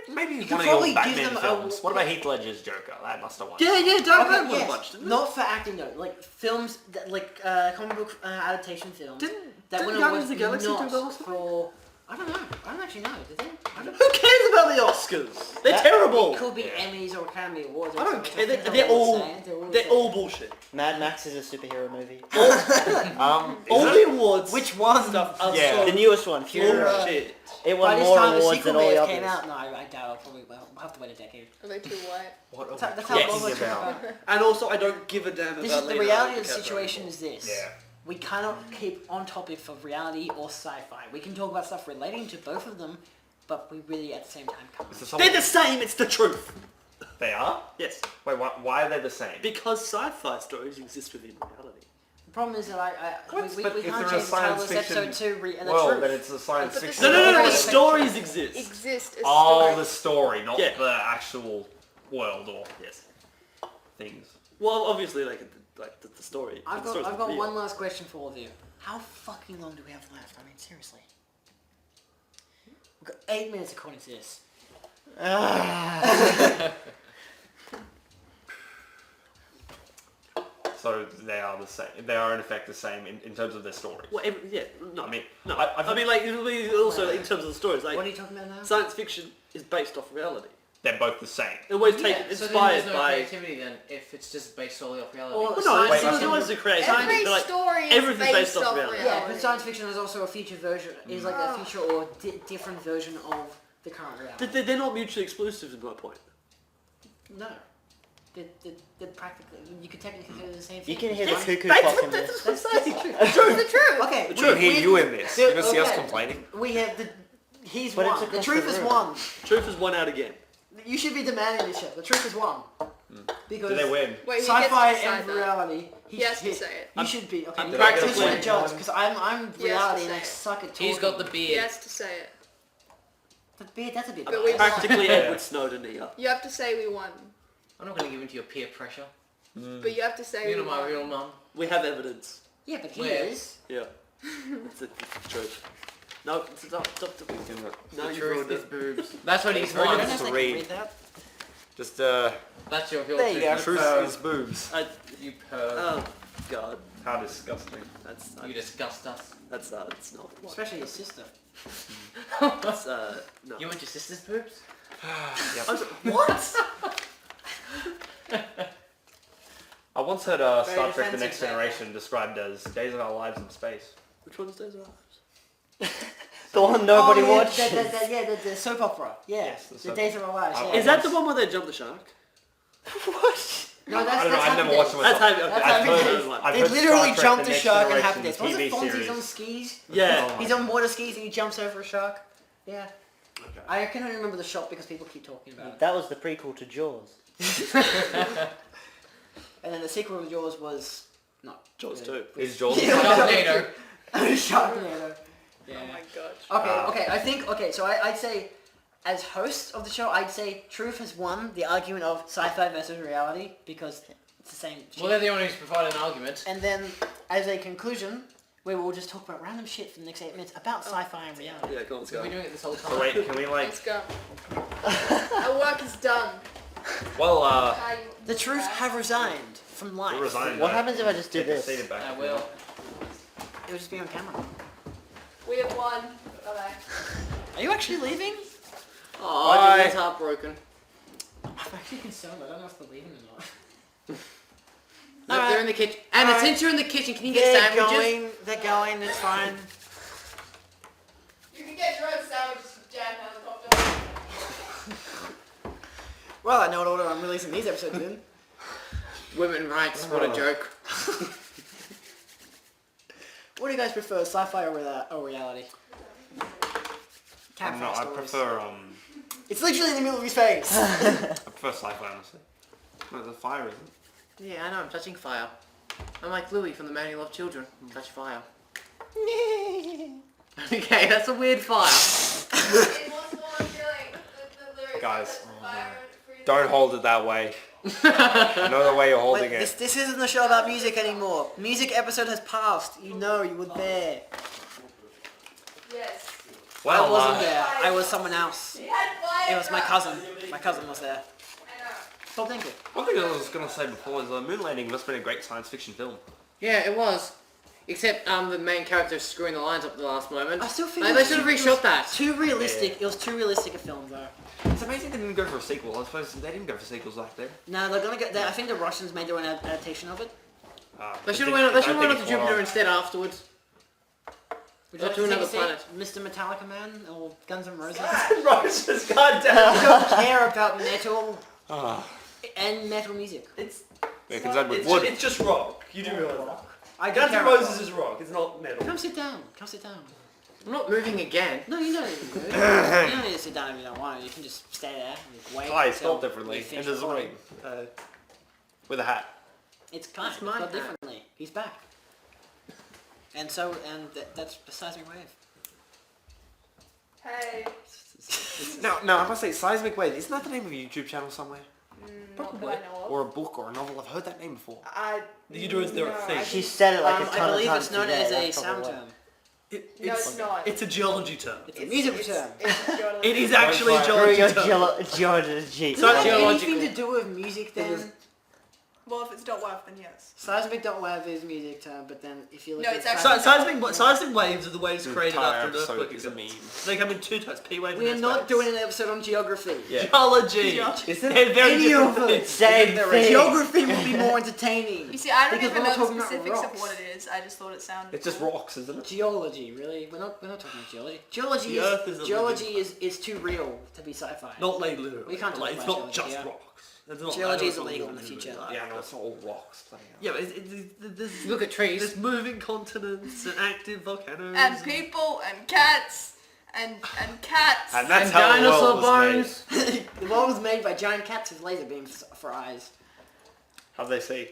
Speaker 4: Maybe
Speaker 1: could
Speaker 4: one of
Speaker 1: probably
Speaker 4: your
Speaker 1: give
Speaker 4: Batman
Speaker 1: them a-
Speaker 4: films. What about Heath Ledger's Joker? That must have won.
Speaker 5: Yeah, yeah. Dark
Speaker 1: Okay,
Speaker 5: Knight won
Speaker 1: yes.
Speaker 5: a bunch, didn't it?
Speaker 1: Not for acting though, like films, that, like comic book adaptation films.
Speaker 5: Didn't
Speaker 1: that win
Speaker 5: Guardians
Speaker 1: awards
Speaker 5: of the Galaxy
Speaker 1: not
Speaker 5: do the Oscar?
Speaker 1: for. I don't know. I don't actually know. Did they? I don't
Speaker 5: Who cares about the Oscars? They're
Speaker 6: That-
Speaker 5: terrible.
Speaker 1: It could be Emmys or Academy Awards.
Speaker 5: I
Speaker 1: or
Speaker 5: don't
Speaker 1: something.
Speaker 5: care.
Speaker 1: I think
Speaker 5: They're all
Speaker 1: the same. the
Speaker 5: they're
Speaker 1: same.
Speaker 5: all bullshit.
Speaker 6: Mad Max is a superhero movie.
Speaker 5: All
Speaker 4: Is
Speaker 5: the
Speaker 4: it?
Speaker 5: awards.
Speaker 1: Which one?
Speaker 5: Stuff are
Speaker 4: Yeah.
Speaker 5: so
Speaker 6: The newest one, Fury Road.
Speaker 5: bullshit.
Speaker 6: It
Speaker 1: By
Speaker 6: won
Speaker 1: this
Speaker 6: more
Speaker 1: time, the
Speaker 6: awards
Speaker 1: sequel
Speaker 6: than all
Speaker 1: may
Speaker 6: the
Speaker 1: have came
Speaker 6: others.
Speaker 1: out. No, I doubt. I'll probably we'll have to wait a decade.
Speaker 3: Are they too white?
Speaker 4: What are
Speaker 1: That's
Speaker 4: we
Speaker 1: how
Speaker 4: talking
Speaker 1: Bob's
Speaker 4: about?
Speaker 5: And also, I don't give a damn
Speaker 1: This
Speaker 5: about
Speaker 1: is the
Speaker 5: Leonardo
Speaker 1: reality of the
Speaker 5: DiCaprio
Speaker 1: situation.
Speaker 5: anymore.
Speaker 1: Is this?
Speaker 4: Yeah.
Speaker 1: We cannot keep on topic for reality or sci-fi. We can talk about stuff relating to both of them, but we really at the same time can't.
Speaker 4: Is there
Speaker 5: They're
Speaker 4: someone-
Speaker 5: the same. It's the truth.
Speaker 4: They are?
Speaker 5: Yes,
Speaker 4: Wait, why are they the same?
Speaker 5: because sci-fi stories exist within reality.
Speaker 1: The problem is that
Speaker 4: What?
Speaker 1: we
Speaker 4: But if
Speaker 1: can't
Speaker 4: they're a
Speaker 1: change the title of
Speaker 4: science
Speaker 1: this episode
Speaker 4: fiction
Speaker 1: to and the
Speaker 4: Well,
Speaker 1: truth.
Speaker 4: then it's a science
Speaker 3: But this
Speaker 4: fiction.
Speaker 5: No, no, no, no. The
Speaker 1: Okay.
Speaker 5: stories exist.
Speaker 3: Exist as
Speaker 4: Oh,
Speaker 3: stories.
Speaker 4: the story, not
Speaker 5: Yeah.
Speaker 4: the actual world or
Speaker 5: Yes.
Speaker 4: things.
Speaker 5: Well, obviously, like the story.
Speaker 1: I've
Speaker 5: the story's
Speaker 1: got
Speaker 5: real.
Speaker 1: one last question for all of you. How fucking long do we have left? I mean, seriously. We've got 8 minutes according to this.
Speaker 4: So they are the same. They are in effect the same in terms of their stories.
Speaker 5: Well, yeah. No,
Speaker 4: I mean,
Speaker 5: no.
Speaker 4: I
Speaker 5: I mean, like also in terms of the stories, like
Speaker 1: What are you talking about now?
Speaker 5: science fiction is based off reality.
Speaker 4: They're both the same.
Speaker 5: It always
Speaker 2: Yeah,
Speaker 5: taken
Speaker 2: so then
Speaker 5: inspired
Speaker 2: there's no
Speaker 5: by.
Speaker 2: creativity then if it's just based solely off reality.
Speaker 1: Or
Speaker 5: Well, no,
Speaker 1: science
Speaker 5: it's
Speaker 1: fiction-
Speaker 5: always the creativity.
Speaker 3: Every
Speaker 5: but, like,
Speaker 3: story is
Speaker 5: everything's
Speaker 3: based,
Speaker 5: based off
Speaker 3: off
Speaker 5: reality.
Speaker 1: Yeah, but science fiction is also a future version, is like a
Speaker 3: Oh.
Speaker 1: future or different version of the current reality.
Speaker 5: they're not mutually exclusive, is my point.
Speaker 1: No. They're practically, you could technically say they're the same thing.
Speaker 6: You can hear the
Speaker 1: Right?
Speaker 6: cuckoo
Speaker 5: That's
Speaker 6: clock
Speaker 5: what
Speaker 6: in this.
Speaker 5: I'm saying.
Speaker 3: It's the truth.
Speaker 1: Okay,
Speaker 5: The truth.
Speaker 4: Hear you in this.
Speaker 1: Yeah,
Speaker 4: You don't see us
Speaker 1: okay.
Speaker 4: complaining.
Speaker 1: We have he's
Speaker 6: But it's
Speaker 1: won. The
Speaker 6: across
Speaker 1: truth
Speaker 6: the
Speaker 1: is
Speaker 6: room.
Speaker 1: won.
Speaker 5: Truth is won out again.
Speaker 1: You should be demanding this shit. The truth is won. Because
Speaker 4: Do they win?
Speaker 3: Wait, he
Speaker 1: sci-fi
Speaker 3: gets to
Speaker 1: and
Speaker 3: decide that.
Speaker 1: reality.
Speaker 3: He has to say it.
Speaker 1: You should be. Okay,
Speaker 5: I'm
Speaker 1: you
Speaker 5: practically-
Speaker 1: should be judge because I'm
Speaker 3: He has
Speaker 1: reality
Speaker 3: to
Speaker 1: and I
Speaker 3: say it.
Speaker 1: suck at talking.
Speaker 2: He's got the
Speaker 3: He
Speaker 2: beard.
Speaker 3: has to say it.
Speaker 1: The beard. That's a bit.
Speaker 3: But we
Speaker 1: biased.
Speaker 5: Practically
Speaker 4: Yeah.
Speaker 5: Edward Snowden here.
Speaker 3: You have to say we won.
Speaker 2: I'm not going to give in to your peer pressure.
Speaker 3: But you have to say
Speaker 2: You're
Speaker 3: we
Speaker 2: not my
Speaker 3: won.
Speaker 2: real mum.
Speaker 5: We have evidence.
Speaker 1: Yeah, but he
Speaker 2: Where?
Speaker 1: is.
Speaker 5: Yeah. It's the truth. No, it's not. No,
Speaker 2: The
Speaker 5: you
Speaker 2: truth
Speaker 5: ruined
Speaker 2: is
Speaker 5: it.
Speaker 2: boobs. That's what he's
Speaker 1: I don't
Speaker 2: won.
Speaker 1: know
Speaker 4: Just
Speaker 1: if I can
Speaker 4: read.
Speaker 1: read that.
Speaker 4: Just
Speaker 2: That's your
Speaker 1: There you
Speaker 2: truth.
Speaker 1: go.
Speaker 4: truth is boobs.
Speaker 2: You perv.
Speaker 5: Oh, God.
Speaker 4: How disgusting.
Speaker 5: That's
Speaker 2: You disgust us.
Speaker 5: that's not. What?
Speaker 1: Especially his sister.
Speaker 5: That's no.
Speaker 2: You want your sister's boobs?
Speaker 5: What?
Speaker 4: I once heard
Speaker 1: Very
Speaker 4: Star Trek: The
Speaker 1: defensive
Speaker 4: Next
Speaker 1: there.
Speaker 4: Generation described as Days of Our Lives in Space.
Speaker 5: Which one's Days of Our Lives?
Speaker 6: The one nobody
Speaker 1: oh, yeah,
Speaker 6: watches.
Speaker 1: the soap opera. Yeah,
Speaker 4: Yes, the
Speaker 1: the
Speaker 4: soap
Speaker 1: Days of Our Lives.
Speaker 4: I-
Speaker 1: Yeah.
Speaker 5: Is that the one where they jump the shark?
Speaker 6: What?
Speaker 1: No, that's
Speaker 4: I don't know.
Speaker 1: that's
Speaker 4: I've never
Speaker 1: Happy
Speaker 4: watched
Speaker 1: Days.
Speaker 4: it
Speaker 5: That's
Speaker 4: myself.
Speaker 5: how.
Speaker 1: That's
Speaker 5: Okay,
Speaker 1: Happy
Speaker 5: I've
Speaker 1: Days.
Speaker 5: heard of it.
Speaker 4: I've
Speaker 1: They
Speaker 4: heard
Speaker 1: literally
Speaker 4: Star Trek:
Speaker 1: jumped
Speaker 4: The
Speaker 1: a
Speaker 4: Next
Speaker 1: shark and
Speaker 4: Generation
Speaker 1: Happy Days. Was
Speaker 4: TV
Speaker 1: it Fonzie's
Speaker 4: series.
Speaker 1: on skis?
Speaker 5: Yeah.
Speaker 1: He's on water skis and he jumps over a shark. Yeah. I can only remember the shot because people keep talking about it.
Speaker 6: That was the prequel to Jaws.
Speaker 1: And then the sequel to Jaws was not
Speaker 5: Jaws
Speaker 1: good.
Speaker 5: 2.
Speaker 4: Is Jaws?
Speaker 1: Yeah.
Speaker 2: Sharknado.
Speaker 1: Sharknado. Yeah.
Speaker 3: Oh my gosh.
Speaker 1: Okay, I think, so I'd say, as host of the show, I'd say Truth has won the argument of sci-fi versus reality, because it's the same shit.
Speaker 2: Well, they're the only ones who's provided an argument.
Speaker 1: And then, as a conclusion, we will just talk about random shit for the next 8 minutes about sci-fi and reality.
Speaker 5: Yeah, go on, let's
Speaker 2: We've
Speaker 5: go.
Speaker 2: been doing it this whole time.
Speaker 4: So wait, can we like?
Speaker 3: Let's go. Our work is done.
Speaker 4: Well,
Speaker 3: Bye.
Speaker 1: The truth have resigned from life.
Speaker 6: What happens if I just do this?
Speaker 2: I will.
Speaker 1: It would just be on camera.
Speaker 3: We have won. Bye-bye.
Speaker 1: Are you actually leaving?
Speaker 2: Oh, I was heartbroken.
Speaker 1: I'm actually concerned. I don't know if they're leaving or not.
Speaker 2: Look, they're in the kitchen. And since you're in the kitchen, can you get sandwiches?
Speaker 1: They're going. It's fine.
Speaker 3: You can get your own sandwiches from Jam Helicopter.
Speaker 1: Well, I know what order I'm releasing these episodes in.
Speaker 2: Women rights, what a joke.
Speaker 1: What do you guys prefer, sci-fi or reality?
Speaker 4: I prefer
Speaker 1: It's literally in the middle of his face.
Speaker 4: I prefer sci-fi, honestly. No, the fire isn't.
Speaker 2: Yeah, I know, I'm touching fire. I'm like Louis from The Man Who Loved Children. Touch fire. Okay, that's a weird fire.
Speaker 4: Guys, don't hold it that way. I know the way you're holding it.
Speaker 1: This isn't a show about music anymore. Music episode has passed. You know, you were there.
Speaker 3: Yes.
Speaker 1: I wasn't there. I was someone else. It was my cousin. My cousin was there. Bob Dinkle.
Speaker 4: One thing I was going to say before is moon landing must have been a great science fiction film.
Speaker 2: Yeah, it was. Except the main character screwing the lines up at the last moment.
Speaker 1: I still think
Speaker 2: they should have reshot that.
Speaker 1: Too realistic. It was too realistic a film though.
Speaker 4: It's amazing they didn't go for a sequel. I suppose they didn't go for sequels like that.
Speaker 1: No, they're gonna get. I think the Russians made their own adaptation of it.
Speaker 2: They should have went up to Jupiter instead afterwards.
Speaker 1: Would you like
Speaker 2: to
Speaker 1: to
Speaker 2: another
Speaker 1: see
Speaker 2: planet.
Speaker 1: Mr. Metallica Man or Guns N' Roses?
Speaker 5: Roses, goddamn.
Speaker 1: I don't care about metal and metal music.
Speaker 4: They're concerned with wood.
Speaker 5: It's just rock. You do realise that.
Speaker 1: Guns
Speaker 5: N' Roses is rock. It's not metal.
Speaker 1: Come sit down. Come sit down.
Speaker 2: I'm not moving again.
Speaker 1: No, you don't need to move. You don't need to sit down if you don't want to. You can just stay there and wait.
Speaker 4: Kai
Speaker 1: until
Speaker 4: spelled differently.
Speaker 1: we finish
Speaker 4: And there's a
Speaker 1: recording.
Speaker 4: ring. With a hat.
Speaker 1: It's Kai.
Speaker 2: It's
Speaker 1: It's
Speaker 2: my
Speaker 1: spelled
Speaker 2: hat.
Speaker 1: differently. He's back. And that's the Seismic Wave.
Speaker 3: Hey.
Speaker 4: No, I must say, Seismic Wave, isn't that the name of a YouTube channel somewhere?
Speaker 3: Not that I know of.
Speaker 4: Or a book or a novel? I've heard that name before.
Speaker 5: You do is there a thing.
Speaker 6: She said it like a ton
Speaker 1: I
Speaker 6: of
Speaker 1: believe
Speaker 6: times
Speaker 1: it's known
Speaker 6: today,
Speaker 1: as a
Speaker 6: that's
Speaker 1: sound
Speaker 6: probably
Speaker 1: term.
Speaker 3: No, it's not.
Speaker 5: It's a geology term.
Speaker 1: It's a music term.
Speaker 5: It is actually a
Speaker 6: why.
Speaker 5: geology
Speaker 6: Your
Speaker 5: term.
Speaker 6: geology.
Speaker 1: Does it have
Speaker 2: geological.
Speaker 1: anything to do with music then?
Speaker 3: Well, if it's .wav, then yes.
Speaker 1: Seismic.wav is music term, but then if you look
Speaker 3: No,
Speaker 1: at
Speaker 3: it's actually-
Speaker 5: Seismic waves are the waves created after an
Speaker 4: episode
Speaker 5: earthquake
Speaker 4: is a
Speaker 5: occurs.
Speaker 4: meme.
Speaker 5: They come in two types, P wave and
Speaker 1: we're
Speaker 5: S
Speaker 1: not
Speaker 5: waves.
Speaker 1: doing an episode on geography.
Speaker 4: Yeah.
Speaker 5: Geology.
Speaker 4: Isn't
Speaker 5: They're very
Speaker 1: Any
Speaker 5: different
Speaker 1: of it.
Speaker 5: things.
Speaker 6: Same thing.
Speaker 1: Geography would be more entertaining.
Speaker 3: You see, I don't
Speaker 1: Because
Speaker 3: even
Speaker 1: we're
Speaker 3: know
Speaker 1: not
Speaker 3: the
Speaker 1: talking about
Speaker 3: specifics of
Speaker 1: rocks.
Speaker 3: what it is. I just thought it sounded
Speaker 4: It's just
Speaker 3: cool.
Speaker 4: rocks, isn't it?
Speaker 1: Geology, really? We're not talking about geology.
Speaker 5: The Earth
Speaker 1: Is too real to be sci-fi.
Speaker 5: Not like literally.
Speaker 1: We can't talk
Speaker 5: like, it's
Speaker 1: about
Speaker 5: not
Speaker 1: geology,
Speaker 5: just
Speaker 1: yeah.
Speaker 5: rocks. It's not,
Speaker 1: Geology
Speaker 5: I know
Speaker 1: is
Speaker 5: it's not
Speaker 1: illegal in the
Speaker 5: literally
Speaker 1: future.
Speaker 5: like
Speaker 4: Yeah,
Speaker 5: that.
Speaker 4: no, it's not all rocks.
Speaker 5: Yeah, but there's,
Speaker 2: Look at trees.
Speaker 5: there's moving continents and active volcanoes.
Speaker 3: And people and cats and cats.
Speaker 4: And that's
Speaker 2: And
Speaker 4: how the
Speaker 2: dinosaur
Speaker 4: world was
Speaker 2: bones.
Speaker 4: made.
Speaker 1: The world was made by giant cats with laser beams for eyes.
Speaker 4: How'd they see?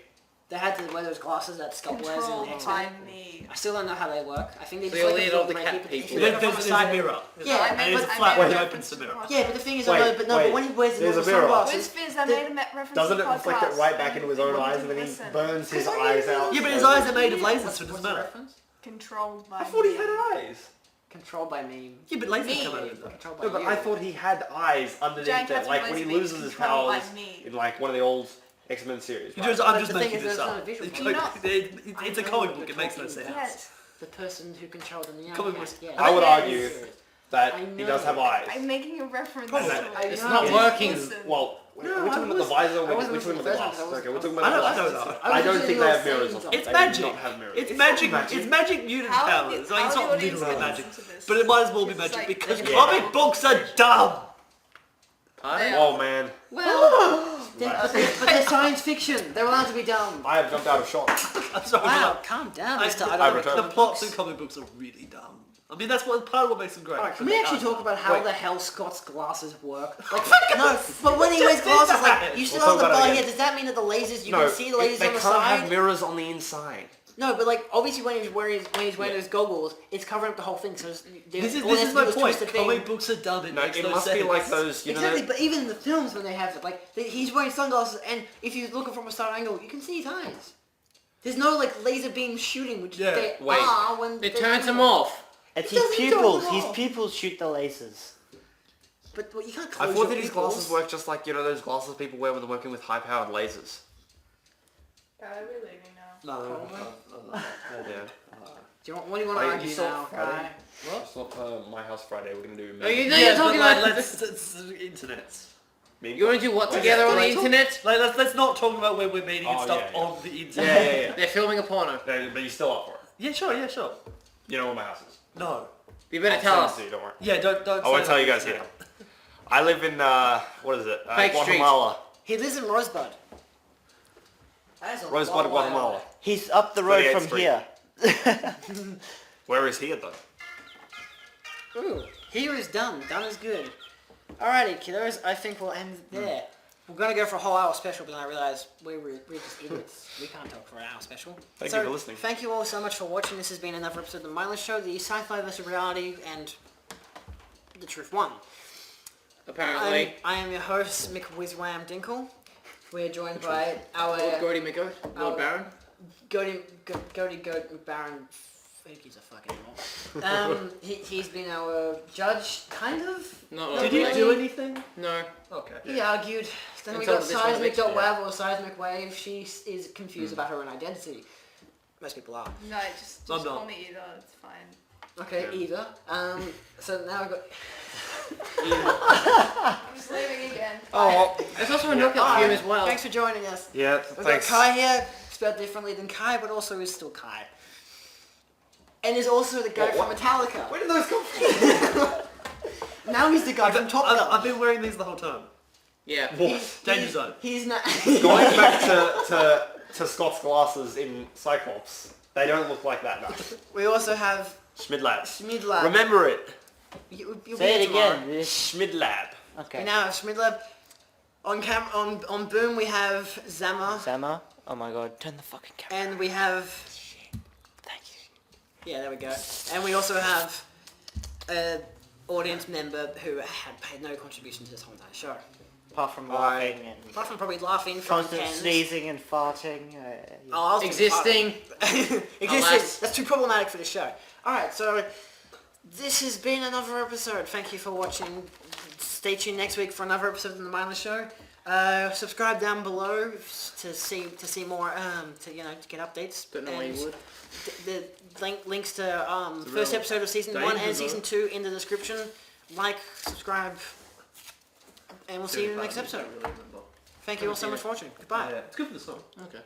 Speaker 1: They had to wear those glasses that Scott wears in
Speaker 3: Controlled
Speaker 1: the
Speaker 3: by
Speaker 1: X-Men.
Speaker 3: me.
Speaker 1: I still don't know how they work. I think they
Speaker 2: They
Speaker 1: just
Speaker 2: all
Speaker 1: like
Speaker 2: eat
Speaker 1: to
Speaker 2: all the
Speaker 1: make
Speaker 2: cat
Speaker 1: people-
Speaker 2: people.
Speaker 1: if you look from the
Speaker 5: There's a
Speaker 1: side-
Speaker 5: mirror.
Speaker 1: Yeah,
Speaker 5: And it's a
Speaker 3: I
Speaker 5: flat
Speaker 3: made
Speaker 5: when you
Speaker 3: a
Speaker 5: open
Speaker 3: reference
Speaker 5: the
Speaker 3: to
Speaker 5: mirror.
Speaker 3: Costa.
Speaker 1: Yeah, but the thing is,
Speaker 4: Wait,
Speaker 1: but when he wears the
Speaker 4: there's a
Speaker 1: normal
Speaker 4: mirror.
Speaker 1: sunglasses,
Speaker 3: Whiz I made a reference
Speaker 4: Doesn't
Speaker 3: to
Speaker 4: it
Speaker 3: the
Speaker 4: reflect it
Speaker 3: podcast.
Speaker 4: right back into his own eyes and then he
Speaker 3: Listen.
Speaker 4: burns his eyes out?
Speaker 5: Yeah, but his eyes are made of lasers, so it
Speaker 1: what's
Speaker 5: doesn't
Speaker 1: the
Speaker 5: matter.
Speaker 1: reference?
Speaker 3: Controlled by
Speaker 4: I thought he
Speaker 3: me.
Speaker 4: had eyes.
Speaker 1: Controlled by me.
Speaker 5: Yeah, but lasers
Speaker 3: Me.
Speaker 5: come out of that.
Speaker 1: Controlled by
Speaker 4: No, but
Speaker 1: you.
Speaker 4: I thought he had eyes underneath
Speaker 3: Giant
Speaker 4: it.
Speaker 3: cats
Speaker 4: Like
Speaker 3: with
Speaker 4: when he
Speaker 3: laser beams
Speaker 4: loses his
Speaker 3: controlled by
Speaker 4: powers
Speaker 3: me.
Speaker 4: in like one of the old X-Men series.
Speaker 5: You
Speaker 4: right?
Speaker 5: just, I'm
Speaker 1: But
Speaker 5: just
Speaker 1: the thing
Speaker 5: making
Speaker 1: is,
Speaker 5: this
Speaker 1: there's
Speaker 5: up.
Speaker 1: no visual.
Speaker 5: It's
Speaker 3: You're not-
Speaker 5: it's a comic book, it makes no sense.
Speaker 3: Yes.
Speaker 1: The person who controlled the young
Speaker 5: Comic
Speaker 1: cat,
Speaker 5: books.
Speaker 1: yeah.
Speaker 4: I would
Speaker 3: Yes.
Speaker 4: argue that
Speaker 1: I
Speaker 4: he does
Speaker 1: know.
Speaker 4: have eyes.
Speaker 3: I'm making a reference
Speaker 4: Probably.
Speaker 3: to it.
Speaker 2: It's not working.
Speaker 3: Listen.
Speaker 4: Well,
Speaker 1: No,
Speaker 4: we're talking
Speaker 1: I
Speaker 4: about the
Speaker 1: was-
Speaker 4: visor,
Speaker 1: I
Speaker 4: we're
Speaker 1: wasn't
Speaker 4: talking about the
Speaker 1: listening
Speaker 4: glasses.
Speaker 1: to the first
Speaker 4: Okay, we're
Speaker 1: one,
Speaker 4: talking
Speaker 5: I
Speaker 4: about the
Speaker 5: don't
Speaker 4: glasses.
Speaker 5: know.
Speaker 4: I don't think they have
Speaker 1: saying
Speaker 4: mirrors or
Speaker 1: something.
Speaker 4: something.
Speaker 5: It's
Speaker 4: They do
Speaker 5: magic.
Speaker 4: not have mirrors.
Speaker 5: It's magic. It's magic mutant
Speaker 3: How
Speaker 5: powers.
Speaker 3: the-
Speaker 5: Like, it's
Speaker 3: how
Speaker 5: not
Speaker 3: the audience
Speaker 5: literally
Speaker 3: gonna
Speaker 5: magic,
Speaker 3: listen to this?
Speaker 5: but it might as well be
Speaker 3: It's
Speaker 5: magic
Speaker 3: like-
Speaker 5: because
Speaker 3: Yeah.
Speaker 5: comic books are dumb.
Speaker 2: Pardon?
Speaker 4: Oh man,
Speaker 1: Well, but they're science fiction. They're allowed to be dumb.
Speaker 4: I have jumped out of shock.
Speaker 5: I'm sorry.
Speaker 1: Wow,
Speaker 5: but
Speaker 1: calm down,
Speaker 5: I-
Speaker 1: Mr.
Speaker 5: the-
Speaker 1: I don't
Speaker 4: returned.
Speaker 1: like
Speaker 5: the
Speaker 1: comic
Speaker 5: plots in
Speaker 1: books.
Speaker 5: comic books are really dumb. I mean, that's part of what makes them great.
Speaker 1: Alright, can
Speaker 5: but
Speaker 1: we
Speaker 5: they
Speaker 1: actually
Speaker 5: are
Speaker 1: talk
Speaker 5: dumb.
Speaker 1: about how
Speaker 4: Wait.
Speaker 1: the hell Scott's glasses work? Like, no, but when he wears
Speaker 5: Just did
Speaker 1: glasses, like,
Speaker 5: that.
Speaker 1: you still
Speaker 4: We'll
Speaker 1: have the
Speaker 4: talk about it
Speaker 1: bar
Speaker 4: again.
Speaker 1: here. Does that mean that the lasers, you
Speaker 4: No,
Speaker 1: can see the lasers
Speaker 4: they
Speaker 1: on the
Speaker 4: can't have
Speaker 1: side?
Speaker 4: mirrors on the inside.
Speaker 1: No, but like, obviously when he's wearing those goggles, it's covering up the whole thing, so
Speaker 5: This is
Speaker 1: all they have to
Speaker 5: my
Speaker 1: do is
Speaker 5: point.
Speaker 1: twist the thing.
Speaker 5: Comic books are dumb. It
Speaker 4: No,
Speaker 5: makes
Speaker 4: it
Speaker 5: no
Speaker 4: must
Speaker 5: sense.
Speaker 4: be like those, you
Speaker 1: Exactly,
Speaker 4: know.
Speaker 1: but even in the films when they have it, like, he's wearing sunglasses, and if you're looking from a side angle, you can see his eyes. There's no, like, laser beam shooting, which
Speaker 5: Yeah,
Speaker 1: they
Speaker 2: wait.
Speaker 1: are when
Speaker 2: It turns him off.
Speaker 6: It's
Speaker 1: It
Speaker 6: his
Speaker 1: doesn't
Speaker 6: pupils.
Speaker 1: go
Speaker 6: His
Speaker 1: off.
Speaker 6: pupils shoot the lasers.
Speaker 1: But you can't close
Speaker 7: I thought
Speaker 1: your
Speaker 7: that his
Speaker 1: pupils.
Speaker 7: glasses work just like, those glasses people wear when they're working with high-powered lasers.
Speaker 3: Yeah, we're leaving now.
Speaker 5: No.
Speaker 7: Yeah.
Speaker 1: What do you want to argue
Speaker 4: saw
Speaker 1: now,
Speaker 4: Friday?
Speaker 1: Kai?
Speaker 4: What? It's not my house Friday. We're gonna do.
Speaker 2: You're talking about...
Speaker 5: It's internet.
Speaker 2: You want to do what together on the internet?
Speaker 5: Like, let's not talk about where we're meeting and
Speaker 4: Oh,
Speaker 5: stuff
Speaker 4: yeah.
Speaker 5: on the internet.
Speaker 4: Yeah.
Speaker 2: They're filming a porno.
Speaker 4: No, but you're still up for it.
Speaker 5: Yeah, sure.
Speaker 4: You know where my house is.
Speaker 5: No.
Speaker 2: You better
Speaker 4: I'll
Speaker 2: tell
Speaker 4: send
Speaker 2: us.
Speaker 4: it to you, don't worry.
Speaker 5: Yeah, don't.
Speaker 7: I won't
Speaker 5: say
Speaker 7: tell
Speaker 5: that
Speaker 7: you guys
Speaker 5: now.
Speaker 7: here. I live in, what is it?
Speaker 2: Fake Street.
Speaker 7: Guatemala.
Speaker 1: He lives in Rosebud. That is a
Speaker 7: Rosebud,
Speaker 1: long way
Speaker 7: Guatemala.
Speaker 1: away.
Speaker 6: He's up the road
Speaker 7: 38th
Speaker 6: from
Speaker 7: Street.
Speaker 6: here.
Speaker 7: Where is he though?
Speaker 1: Ooh, here is done. Done is good. Alrighty, kiddos. I think we'll end there. We're gonna go for a whole hour special, but then I realised we're just idiots. We can't talk for an hour special.
Speaker 7: Thank you for listening.
Speaker 1: Thank you all so much for watching. This has been another episode of the Mindless Show, the sci-fi versus reality, and the truth won.
Speaker 2: Apparently.
Speaker 1: I am your host, McWizWam Dinkle. We're joined by our
Speaker 2: Goatee McGoat. Lord Baron.
Speaker 1: Goatee Baron. Who gives a fucking more? He's been our judge, kind of.
Speaker 2: Not
Speaker 5: Did he
Speaker 2: really.
Speaker 5: do anything?
Speaker 2: No.
Speaker 5: Okay.
Speaker 1: He argued. Then we
Speaker 2: Until
Speaker 1: got
Speaker 2: this one
Speaker 1: Seismic
Speaker 2: makes-
Speaker 1: Wave or Seismic Wave. She is confused about her own identity. Most people are.
Speaker 3: No, just
Speaker 5: I'm
Speaker 3: call
Speaker 5: not.
Speaker 3: me either. It's fine.
Speaker 1: Okay, either. So now we've got.
Speaker 3: I'm just leaving again.
Speaker 1: Oh,
Speaker 2: There's also a knockout film as well.
Speaker 1: Thanks for joining us.
Speaker 7: Yeah,
Speaker 1: We've
Speaker 7: thanks.
Speaker 1: got Kai here, spelled differently than Kai, but also is still Kai. And is also the guy from Metallica.
Speaker 4: Where did those come from?
Speaker 1: Now he's the guy from Top Gun.
Speaker 5: I've been wearing these the whole time.
Speaker 2: Yeah.
Speaker 5: Danger Zone.
Speaker 1: He's not.
Speaker 4: Going back to Scott's glasses in Cyclops, they don't look like that now.
Speaker 1: We also have
Speaker 7: Schmidlab.
Speaker 1: Schmidlab.
Speaker 7: Remember it.
Speaker 1: You'll be
Speaker 6: Say
Speaker 1: here
Speaker 6: it
Speaker 1: tomorrow.
Speaker 6: again.
Speaker 7: Schmidlab.
Speaker 1: We
Speaker 6: Okay.
Speaker 1: now have Schmidlab. On Boom we have Zama.
Speaker 6: Sama. Oh my god. Turn the fucking camera.
Speaker 1: And we have...
Speaker 6: Thank you.
Speaker 1: Yeah, there we go. And we also have an audience member who had paid no contribution to this whole entire show.
Speaker 6: Apart from laughing and
Speaker 1: Apart from probably laughing from
Speaker 6: constant
Speaker 1: pens.
Speaker 6: sneezing and farting.
Speaker 1: Oh, I was
Speaker 2: Existing.
Speaker 1: Existing.
Speaker 2: Alas.
Speaker 1: That's too problematic for the show. Alright, so this has been another episode. Thank you for watching. Stay tuned next week for another episode of the Mindless Show. Subscribe down below to see more to get updates.
Speaker 2: Don't know why you would.
Speaker 1: The links to first episode of season 1 and season 2 in the description. Like, subscribe, and we'll see you in the next episode. Thank you all so much for watching. Goodbye.
Speaker 5: Yeah, it's good for the song.
Speaker 2: Okay.